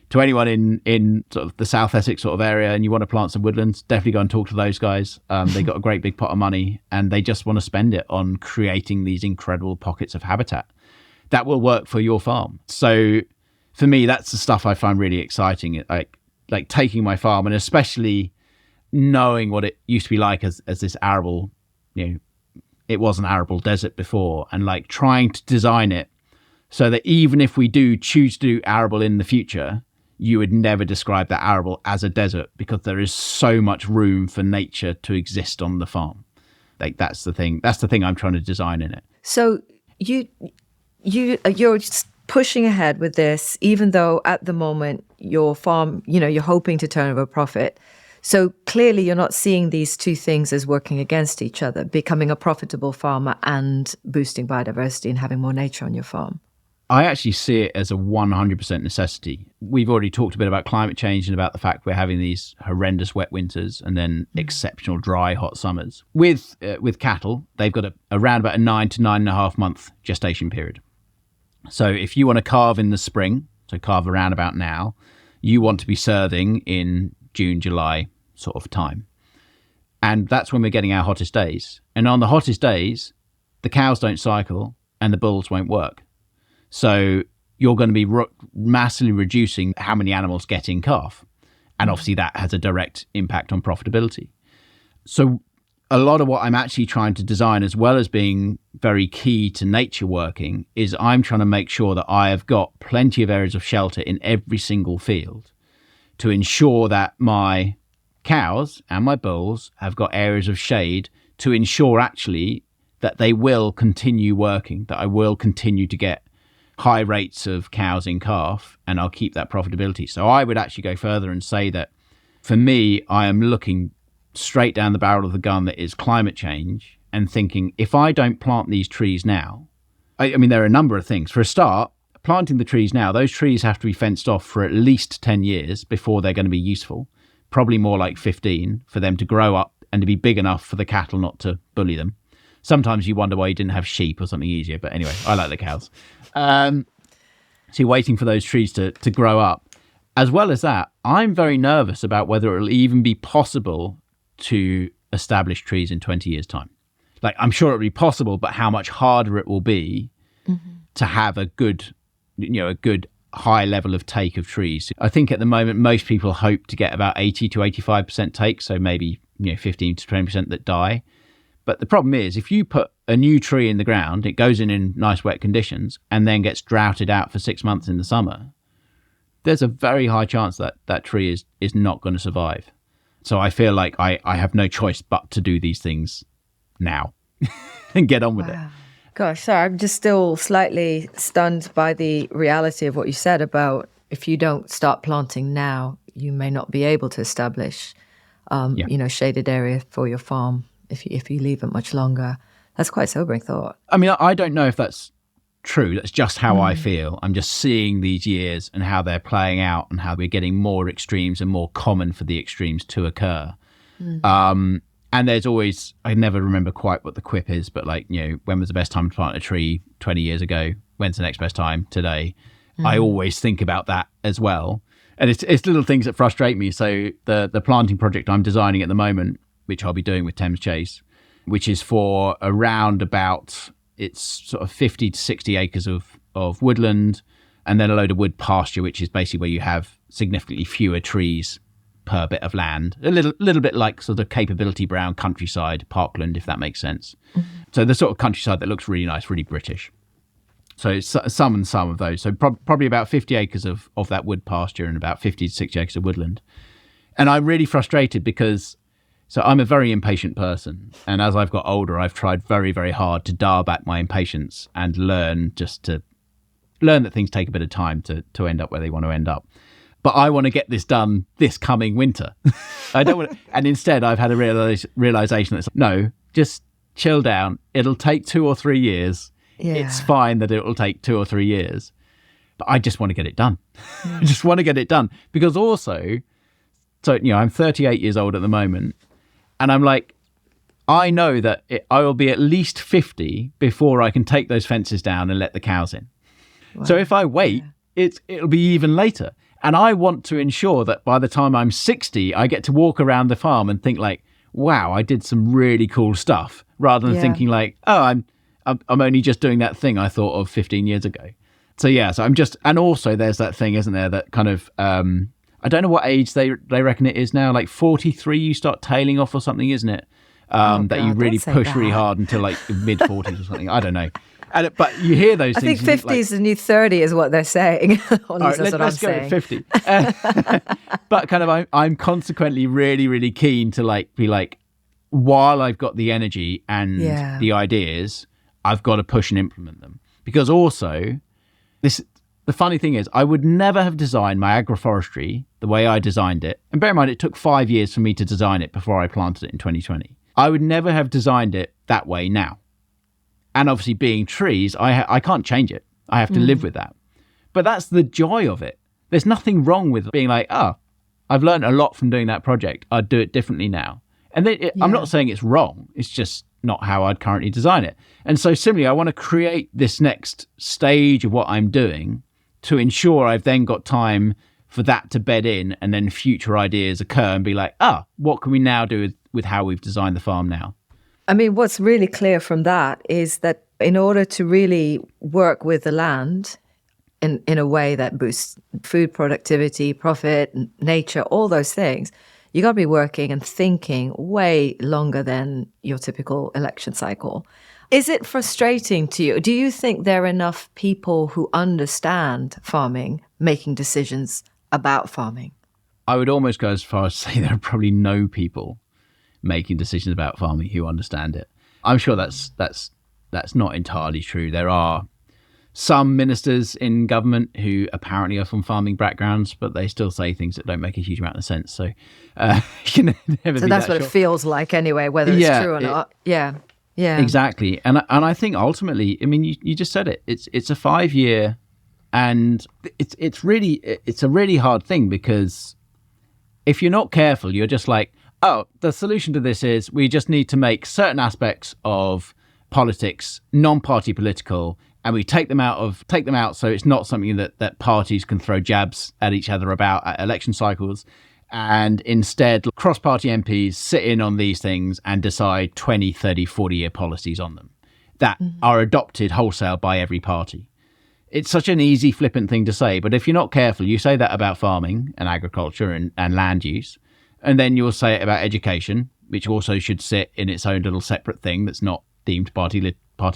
to anyone in sort of the South Essex sort of area and you want to plant some woodlands, definitely go and talk to those guys. They got a great big pot of money and they just want to spend it on creating these incredible pockets of habitat that will work for your farm. So for me, that's the stuff I find really exciting. Like taking my farm and especially knowing what it used to be like as this arable, it was an arable desert before, and like trying to design it so that even if we do choose to do arable in the future, you would never describe that arable as a desert because there is so much room for nature to exist on the farm. Like that's the thing I'm trying to design in it. So you're just pushing ahead with this, even though at the moment your farm, you're hoping to turn over a profit. So clearly you're not seeing these two things as working against each other, becoming a profitable farmer and boosting biodiversity and having more nature on your farm. I actually see it as a 100% necessity. We've already talked a bit about climate change and about the fact we're having these horrendous wet winters and then exceptional dry, hot summers. With cattle, they've got around about a 9 to 9.5 month gestation period. So if you want to calve in the spring, so calve around about now, you want to be serving in June, July sort of time. And that's when we're getting our hottest days. And on the hottest days, the cows don't cycle and the bulls won't work. So you're going to be massively reducing how many animals get in calf. And obviously that has a direct impact on profitability. So a lot of what I'm actually trying to design, as well as being very key to nature working, is I'm trying to make sure that I have got plenty of areas of shelter in every single field to ensure that my cows and my bulls have got areas of shade to ensure actually that they will continue working, that I will continue to get high rates of cows in calf, and I'll keep that profitability. So I would actually go further and say that for me, I am looking straight down the barrel of the gun that is climate change and thinking, if I don't plant these trees now, I mean, there are a number of things. For a start, planting the trees now, those trees have to be fenced off for at least 10 years before they're going to be useful, probably more like 15 for them to grow up and to be big enough for the cattle not to bully them. Sometimes you wonder why you didn't have sheep or something easier. But anyway, I like the cows. So you're waiting for those trees to grow up. As well as that, I'm very nervous about whether it'll even be possible to establish trees in 20 years' time. Like, I'm sure it'll be possible, but how much harder it will be to have a good high level of take of trees. I think at the moment, most people hope to get about 80 to 85% take. So maybe 15 to 20% that die. But the problem is, if you put a new tree in the ground, it goes in nice wet conditions and then gets droughted out for 6 months in the summer, there's a very high chance that that tree is not going to survive. So I feel like I have no choice but to do these things now and get on with it. Gosh, sorry, I'm just still slightly stunned by the reality of what you said about if you don't start planting now, you may not be able to establish, shaded area for your farm. If you leave it much longer. That's quite a sobering thought. I mean, I don't know if that's true. That's just how I feel. I'm just seeing these years and how they're playing out and how we're getting more extremes and more common for the extremes to occur. And there's always, I never remember quite what the quip is, but when was the best time to plant a tree 20 years ago? When's the next best time today? I always think about that as well. And it's little things that frustrate me. So the planting project I'm designing at the moment, which I'll be doing with Thames Chase, which is for around about, it's sort of 50 to 60 acres of woodland, and then a load of wood pasture, which is basically where you have significantly fewer trees per bit of land. A little bit like sort of capability brown countryside, parkland, if that makes sense. So the sort of countryside that looks really nice, really British. So it's some of those. So probably about 50 acres of that wood pasture and about 50 to 60 acres of woodland. And I'm really frustrated because so I'm a very impatient person. And as I've got older, I've tried very, very hard to dial back my impatience and learn that things take a bit of time to end up where they want to end up. But I want to get this done this coming winter. I don't want to, and instead I've had a realization that no, just chill down. It'll take 2 or 3 years. Yeah. It's fine that it will take 2 or 3 years. But I just want to get it done. I just want to get it done. Because also, so, I'm 38 years old at the moment. And I'm like, I know that I will be at least 50 before I can take those fences down and let the cows in. Wow. So if I wait, it'll be even later. And I want to ensure that by the time I'm 60, I get to walk around the farm and think like, wow, I did some really cool stuff, rather than thinking like, oh, I'm only just doing that thing I thought of 15 years ago. So I'm just, and also there's that thing, isn't there, that kind of, I don't know what age they reckon it is now, like 43 you start tailing off or something, isn't it? That you really push really hard until like mid 40s or something. I don't know. But you hear those I things. think 50 is the new 30 is what they're saying. Or at least that's what I'm saying. Let's go with 50. But kind of I'm consequently really, really keen to be like, while I've got the energy and the ideas, I've got to push and implement them. Because also, the funny thing is, I would never have designed my agroforestry the way I designed it. And bear in mind, it took 5 years for me to design it before I planted it in 2020. I would never have designed it that way now. And obviously being trees, I can't change it. I have to live with that. But that's the joy of it. There's nothing wrong with being like, I've learned a lot from doing that project. I'd do it differently now. And then I'm not saying it's wrong. It's just not how I'd currently design it. And so similarly, I want to create this next stage of what I'm doing to ensure I've then got time for that to bed in, and then future ideas occur and be like, what can we now do with how we've designed the farm now? I mean, what's really clear from that is that in order to really work with the land in a way that boosts food productivity, profit, nature, all those things, you got to be working and thinking way longer than your typical election cycle. Is it frustrating to you? Do you think there are enough people who understand farming making decisions about farming? I would almost go as far as to say there are probably no people making decisions about farming who understand it. I'm sure that's not entirely true. There are some ministers in government who apparently are from farming backgrounds, but they still say things that don't make a huge amount of sense. So you can never. So that's what it feels like anyway, whether it's true or not. Yeah. Exactly. And I think ultimately, I mean, you just said it. It's a 5-year, and it's a really hard thing, because if you're not careful, you're just like, the solution to this is we just need to make certain aspects of politics non-party political, and we take them out so it's not something that parties can throw jabs at each other about at election cycles. And instead, cross-party MPs sit in on these things and decide 20, 30, 40-year policies on them that are adopted wholesale by every party. It's such an easy, flippant thing to say, but if you're not careful, you say that about farming and agriculture and land use, and then you'll say it about education, which also should sit in its own little separate thing that's not deemed party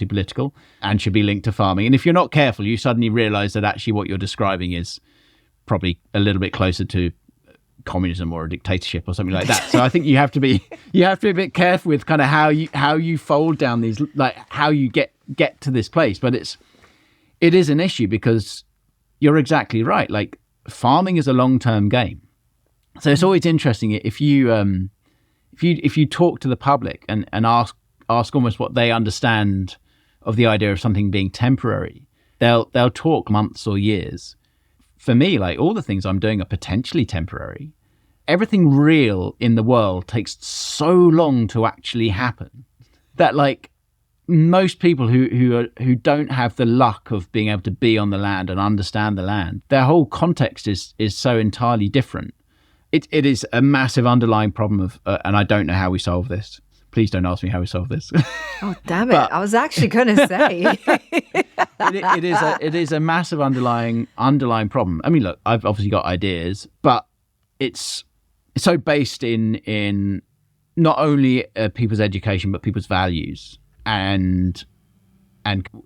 political and should be linked to farming. And if you're not careful, you suddenly realize that actually what you're describing is probably a little bit closer to communism or a dictatorship or something like that. So I think you have to be a bit careful with kind of how you fold down these, like how you get to this place. But it is an issue, because you're exactly right. Like, farming is a long-term game. So it's always interesting if you talk to the public and ask almost what they understand of the idea of something being temporary. They'll talk months or years. For me, like, all the things I'm doing are potentially temporary. Everything real in the world takes so long to actually happen that, like, most people who don't have the luck of being able to be on the land and understand the land, their whole context is so entirely different. It is a massive underlying problem of, and I don't know how we solve this. Please don't ask me how we solve this. Oh, damn it. I was actually going to say. It is a massive underlying problem. I mean, look, I've obviously got ideas, but it's so based in not only people's education, but people's values. And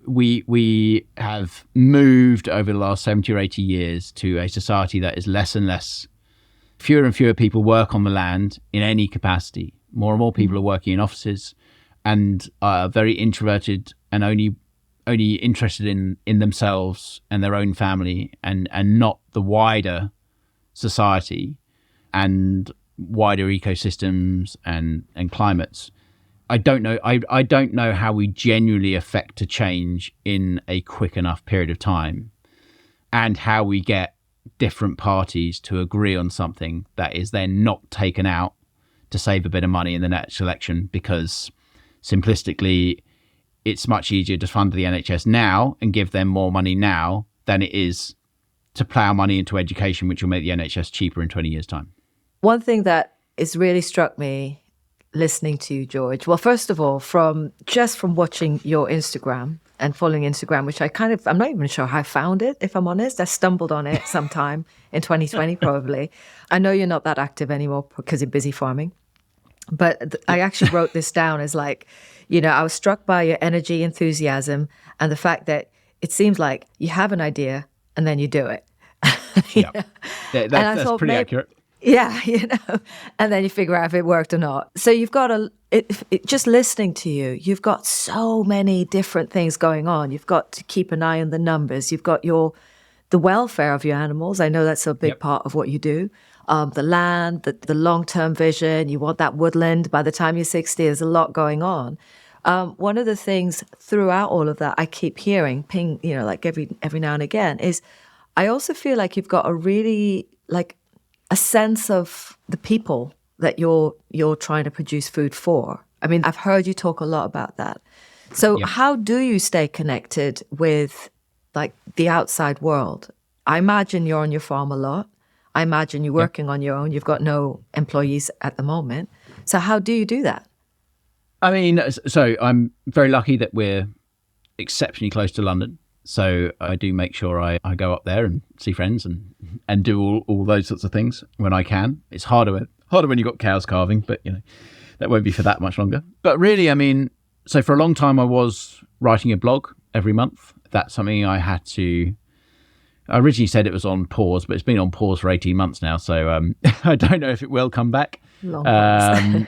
we have moved over the last 70 or 80 years to a society that is less and less, fewer and fewer people work on the land in any capacity. More and more people are working in offices and are very introverted and only interested in themselves and their own family, and not the wider society and wider ecosystems and climates. I don't know how we genuinely affect a change in a quick enough period of time, and how we get different parties to agree on something that is then not taken out to save a bit of money in the next election, because simplistically it's much easier to fund the NHS now and give them more money now than it is to plough money into education, which will make the NHS cheaper in 20 years' time. One thing that has really struck me listening to you, George, well, first of all, from watching your Instagram and following Instagram, which I'm not even sure how I found it, if I'm honest. I stumbled on it sometime in 2020, probably. I know you're not that active anymore because you're busy farming. But I actually wrote this down as like, I was struck by your energy, enthusiasm, and the fact that it seems like you have an idea and then you do it. Yeah, And I that's thought pretty maybe, accurate. yeah, and then you figure out if it worked or not. So you've got just listening to you, you've got so many different things going on. You've got to keep an eye on the numbers. You've got the welfare of your animals. I know that's a big part of what you do. The land, the long-term vision. You want that woodland. By the time you're 60, there's a lot going on. One of the things throughout all of that I keep hearing, ping, like every now and again, is I also feel like you've got a really like a sense of the people that you're trying to produce food for. I mean, I've heard you talk a lot about that. So how do you stay connected with like the outside world? I imagine you're on your farm a lot. I imagine you're working on your own. You've got no employees at the moment. So how do you do that? I mean, so I'm very lucky that we're exceptionally close to London. So I do make sure I go up there and see friends and do all those sorts of things when I can. It's harder when you've got cows calving, but that won't be for that much longer. But really, I mean, so for a long time I was writing a blog every month. That's something I had to. I originally said it was on pause, but it's been on pause for 18 months now. So I don't know if it will come back. Long pause.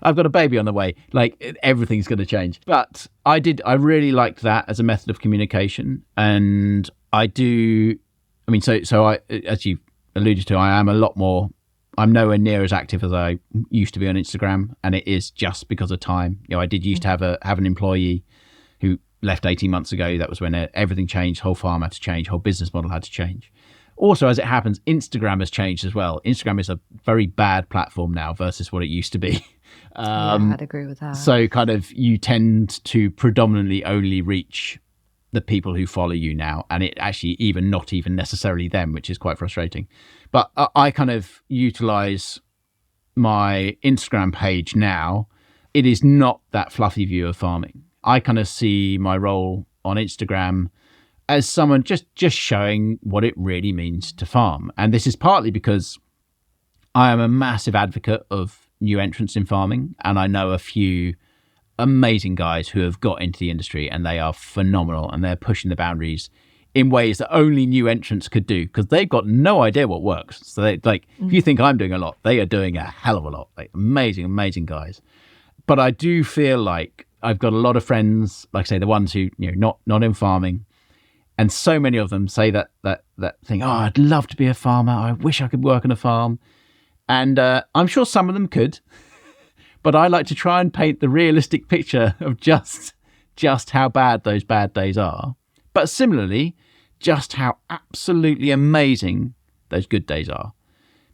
I've got a baby on the way. Like everything's going to change. But I really liked that as a method of communication. And I do, I mean, so I, as you alluded to, I'm nowhere near as active as I used to be on Instagram. And it is just because of time. I did used to have an employee who left 18 months ago. That was when everything changed. Whole farm had to change. Whole business model had to change. Also, as it happens, Instagram has changed as well. Instagram is a very bad platform now versus what it used to be. I'd agree with that. So kind of you tend to predominantly only reach the people who follow you now, and it actually not even necessarily them, which is quite frustrating. But I kind of utilize my Instagram page now. It is not that fluffy view of farming. I kind of see my role on Instagram as someone just showing what it really means to farm. And this is partly because I am a massive advocate of new entrants in farming. And I know a few amazing guys who have got into the industry and they are phenomenal and they're pushing the boundaries in ways that only new entrants could do because they've got no idea what works. So if you think I'm doing a lot, they are doing a hell of a lot. Like amazing, amazing guys. But I do feel like I've got a lot of friends, like I say, the ones who, not in farming. And so many of them say that thing, oh, I'd love to be a farmer. I wish I could work on a farm. And I'm sure some of them could. But I like to try and paint the realistic picture of just how bad those bad days are. But similarly, just how absolutely amazing those good days are.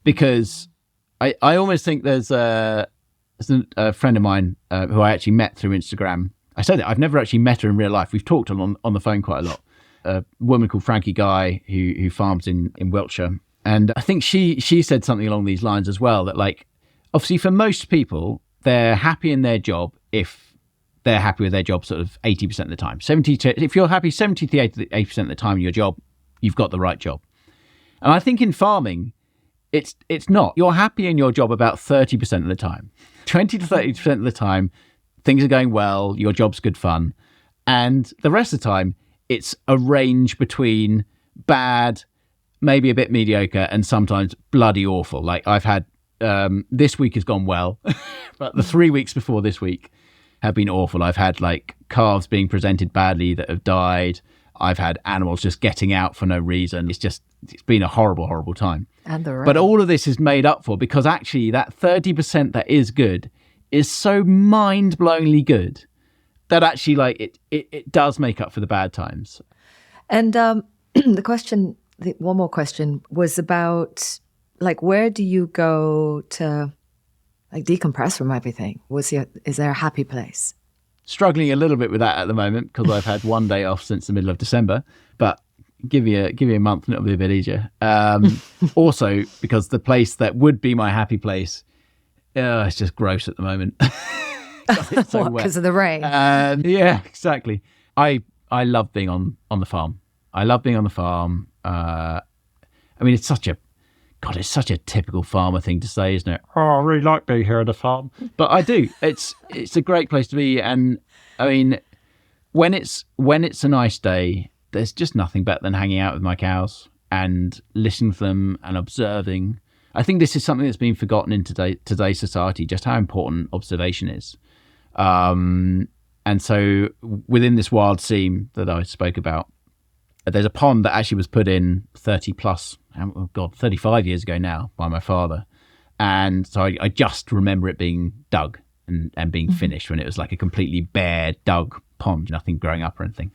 Because I almost think there's a friend of mine who I actually met through Instagram. I said it, I've never actually met her in real life. We've talked on the phone quite a lot. A woman called Frankie Guy who farms in Wiltshire. And I think she said something along these lines as well, that like, obviously for most people, they're happy in their job if they're happy with their job sort of 80% of the time. If you're happy 70 to 80% of the time in your job, you've got the right job. And I think in farming, it's not. You're happy in your job about 30% of the time. 20 to 30% of the time, things are going well, your job's good fun. And the rest of the time, it's a range between bad, maybe a bit mediocre, and sometimes bloody awful. Like I've had, this week has gone well, but the 3 weeks before this week have been awful. I've had like calves being presented badly that have died. I've had animals just getting out for no reason. It's been a horrible, horrible time. And the rain. But all of this is made up for because actually that 30% that is good is so mind-blowingly good that actually like it does make up for the bad times. And one more question was about like, where do you go to like decompress from everything? Is there a happy place? Struggling a little bit with that at the moment because I've had one day off since the middle of December, but give you a month and it'll be a bit easier. Also because the place that would be my happy place, it's just gross at the moment. So because of the rain? Yeah, exactly. I love being on the farm. I love being on the farm. I mean, it's such a God, it's such a typical farmer thing to say, isn't it? Oh, I really like being here at the farm. But I do. It's a great place to be. And I mean, when it's a nice day, there's just nothing better than hanging out with my cows and listening to them and observing. I think this is something that's been forgotten in today's society, just how important observation is. And so within this wild seam that I spoke about, there's a pond that actually was put in 35 years ago now by my father. And so I just remember it being dug and being finished when it was like a completely bare dug pond, nothing growing up or anything.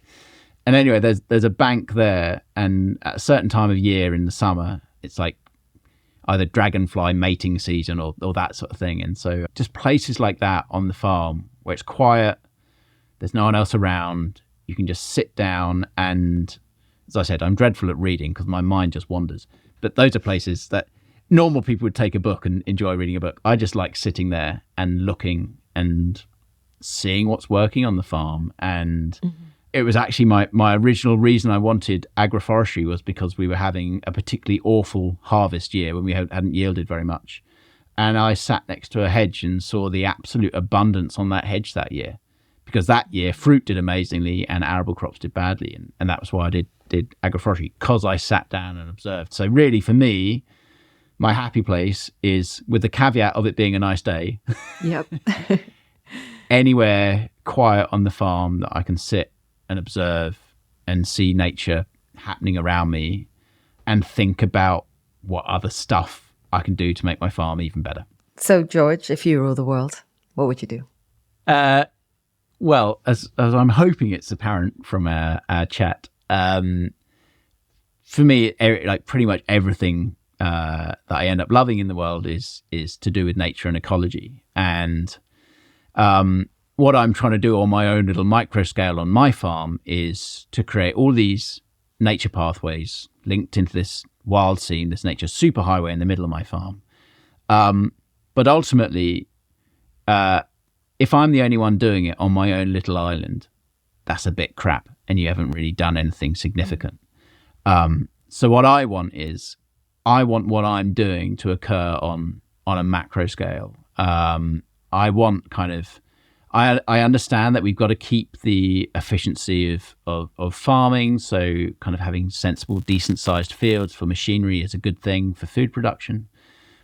And anyway, there's a bank there, and at a certain time of year in the summer, it's like either dragonfly mating season or that sort of thing. And so just places like that on the farm where it's quiet, there's no one else around, you can just sit down and, as I said, I'm dreadful at reading because my mind just wanders. But those are places that normal people would take a book and enjoy reading a book. I just like sitting there and looking and seeing what's working on the farm. And it was actually my original reason I wanted agroforestry was because we were having a particularly awful harvest year when we hadn't yielded very much. And I sat next to a hedge and saw the absolute abundance on that hedge that year. Because that year, fruit did amazingly and arable crops did badly. And that was why I did agroforestry, because I sat down and observed. So really, for me, my happy place is, with the caveat of it being a nice day, Yep. anywhere quiet on the farm that I can sit and observe and see nature happening around me and think about what other stuff I can do to make my farm even better. So, George, if you rule the world, what would you do? Well, as I'm hoping it's apparent from our chat, for me, like pretty much everything that I end up loving in the world is to do with nature and ecology. And what I'm trying to do on my own little micro scale on my farm is to create all these nature pathways linked into this wild scene, this nature superhighway in the middle of my farm. But ultimately, if I'm the only one doing it on my own little island, that's a bit crap and you haven't really done anything significant. So what I want is, I want what I'm doing to occur on a macro scale. I want I understand that we've got to keep the efficiency of farming. So kind of having sensible, decent sized fields for machinery is a good thing for food production.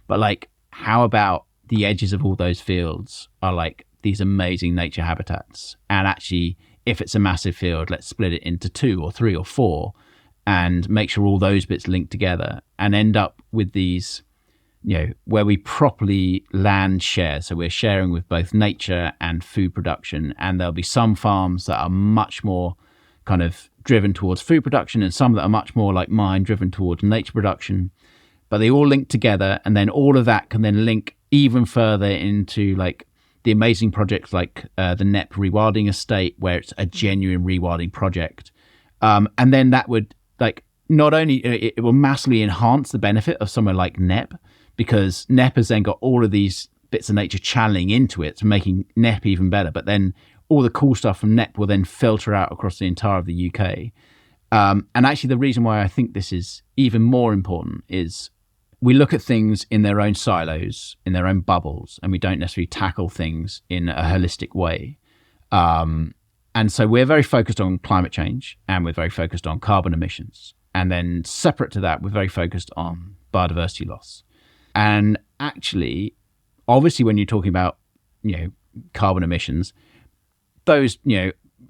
But like, how about the edges of all those fields are like these amazing nature habitats? And actually, if it's a massive field, let's split it into 2 or 3 or 4 and make sure all those bits link together and end up with these, where we properly land share. So we're sharing with both nature and food production. And there'll be some farms that are much more kind of driven towards food production and some that are much more like mine, driven towards nature production. But they all link together, and then all of that can then link even further into like the amazing projects like the NEP rewilding estate, where it's a genuine rewilding project. And then that would like, not only it will massively enhance the benefit of somewhere like NEP, because NEP has then got all of these bits of nature channeling into it, making NEP even better. But then all the cool stuff from NEP will then filter out across the entire of the UK. And actually, the reason why I think this is even more important is we look at things in their own silos, in their own bubbles, and we don't necessarily tackle things in a holistic way. And so we're very focused on climate change, and we're very focused on carbon emissions. And then separate to that, we're very focused on biodiversity loss. And actually, obviously, when you're talking about, carbon emissions, those,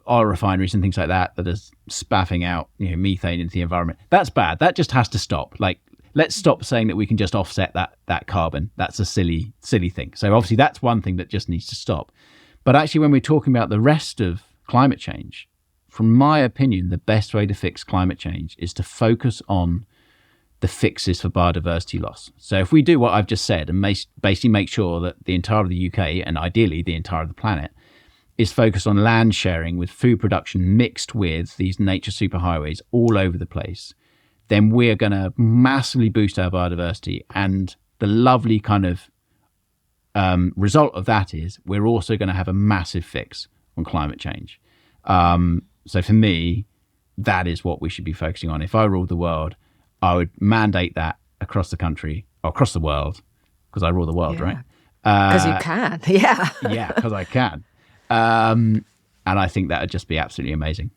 oil refineries and things like that are spaffing out, methane into the environment. That's bad. That just has to stop. Like, let's stop saying that we can just offset that carbon. That's a silly thing. So obviously that's one thing that just needs to stop. But actually, when we're talking about the rest of climate change, from my opinion, the best way to fix climate change is to focus on the fixes for biodiversity loss. So if we do what I've just said and basically make sure that the entire of the UK, and ideally the entire of the planet, is focused on land sharing with food production mixed with these nature superhighways all over the place, then we're going to massively boost our biodiversity. And the lovely kind of result of that is we're also going to have a massive fix on climate change. So for me, that is what we should be focusing on. If I ruled the world, I would mandate that across the country, or across the world, because I rule the world, right? Because you can, yeah. Yeah, because I can. And I think that would just be absolutely amazing.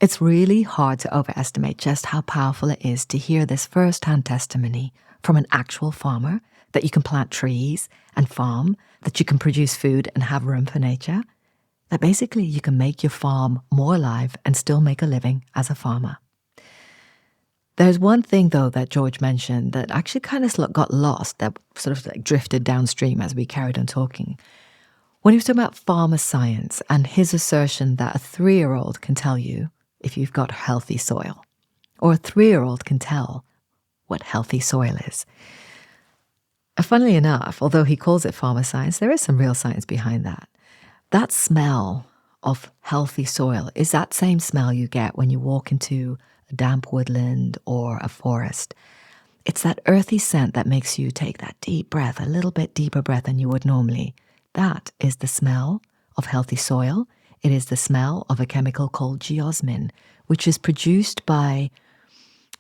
It's really hard to overestimate just how powerful it is to hear this first-hand testimony from an actual farmer, that you can plant trees and farm, that you can produce food and have room for nature, that basically you can make your farm more alive and still make a living as a farmer. There's one thing, though, that George mentioned that actually kind of got lost, that sort of like drifted downstream as we carried on talking. When he was talking about farmer science and his assertion that a 3-year-old can tell you if you've got healthy soil, or a 3-year-old can tell what healthy soil is. Funnily enough, although he calls it farmer science, there is some real science behind that. That smell of healthy soil is that same smell you get when you walk into a damp woodland or a forest. It's that earthy scent that makes you take that deep breath, a little bit deeper breath than you would normally. That is the smell of healthy soil. It is the smell of a chemical called geosmin, which is produced by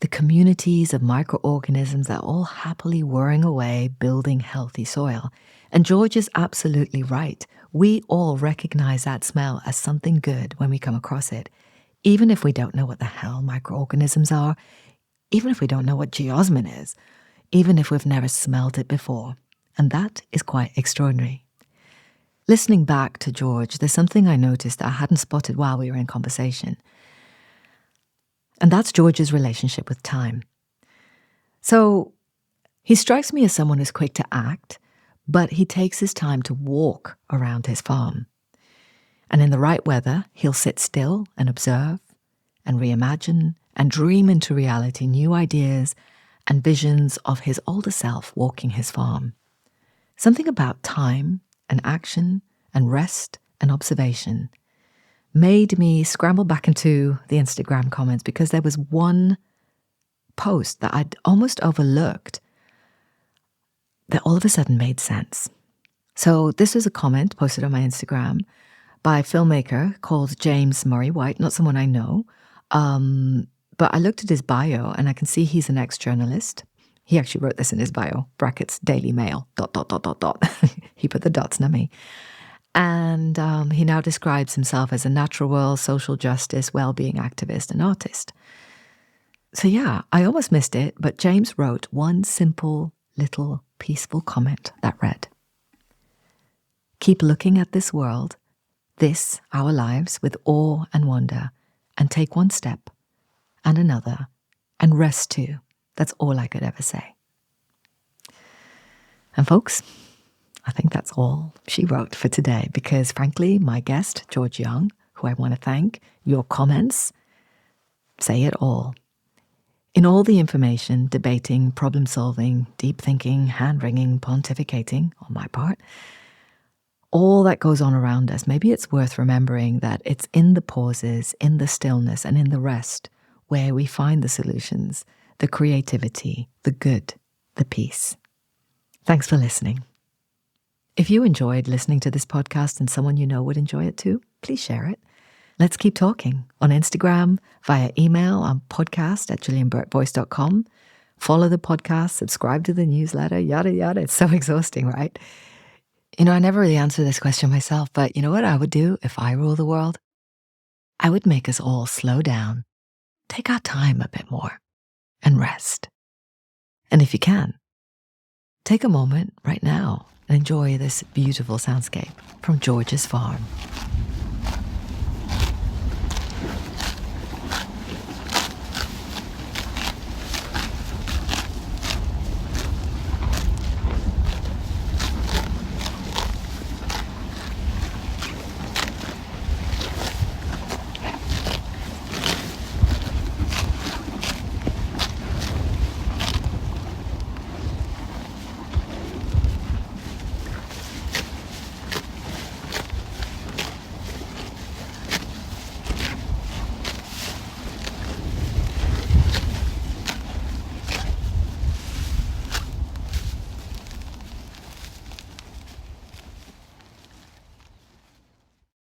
the communities of microorganisms that are all happily whirring away, building healthy soil. And George is absolutely right. We all recognize that smell as something good when we come across it, even if we don't know what the hell microorganisms are, even if we don't know what geosmin is, even if we've never smelled it before. And that is quite extraordinary. Listening back to George, there's something I noticed that I hadn't spotted while we were in conversation. And that's George's relationship with time. So he strikes me as someone who's quick to act, but he takes his time to walk around his farm. And in the right weather, he'll sit still and observe and reimagine and dream into reality new ideas and visions of his older self walking his farm. Something about time and action and rest and observation made me scramble back into the Instagram comments, because there was one post that I'd almost overlooked that all of a sudden made sense. So this was a comment posted on my Instagram by a filmmaker called James Murray White, not someone I know, but I looked at his bio and I can see he's an ex-journalist. He actually wrote this in his bio, brackets, Daily Mail, ... He put the dots, not me. And he now describes himself as a natural world, social justice, well-being activist and artist. So yeah, I almost missed it, but James wrote one simple, little, peaceful comment that read, "Keep looking at this world, this, our lives, with awe and wonder, and take one step and another, and rest too." That's all I could ever say. And folks, I think that's all she wrote for today, because frankly, my guest, George Young, who I want to thank, your comments say it all. In all the information, debating, problem solving, deep thinking, hand-wringing, pontificating on my part, all that goes on around us, maybe it's worth remembering that it's in the pauses, in the stillness, and in the rest where we find the solutions, the creativity, the good, the peace. Thanks for listening. If you enjoyed listening to this podcast and someone you know would enjoy it too, please share it. Let's keep talking on Instagram, via email on podcast@julianburkevoice.com. Follow the podcast, subscribe to the newsletter, yada, yada. It's so exhausting, right? You know, I never really answered this question myself, but you know what I would do if I rule the world? I would make us all slow down, take our time a bit more, and rest. And if you can, take a moment right now and enjoy this beautiful soundscape from George's farm.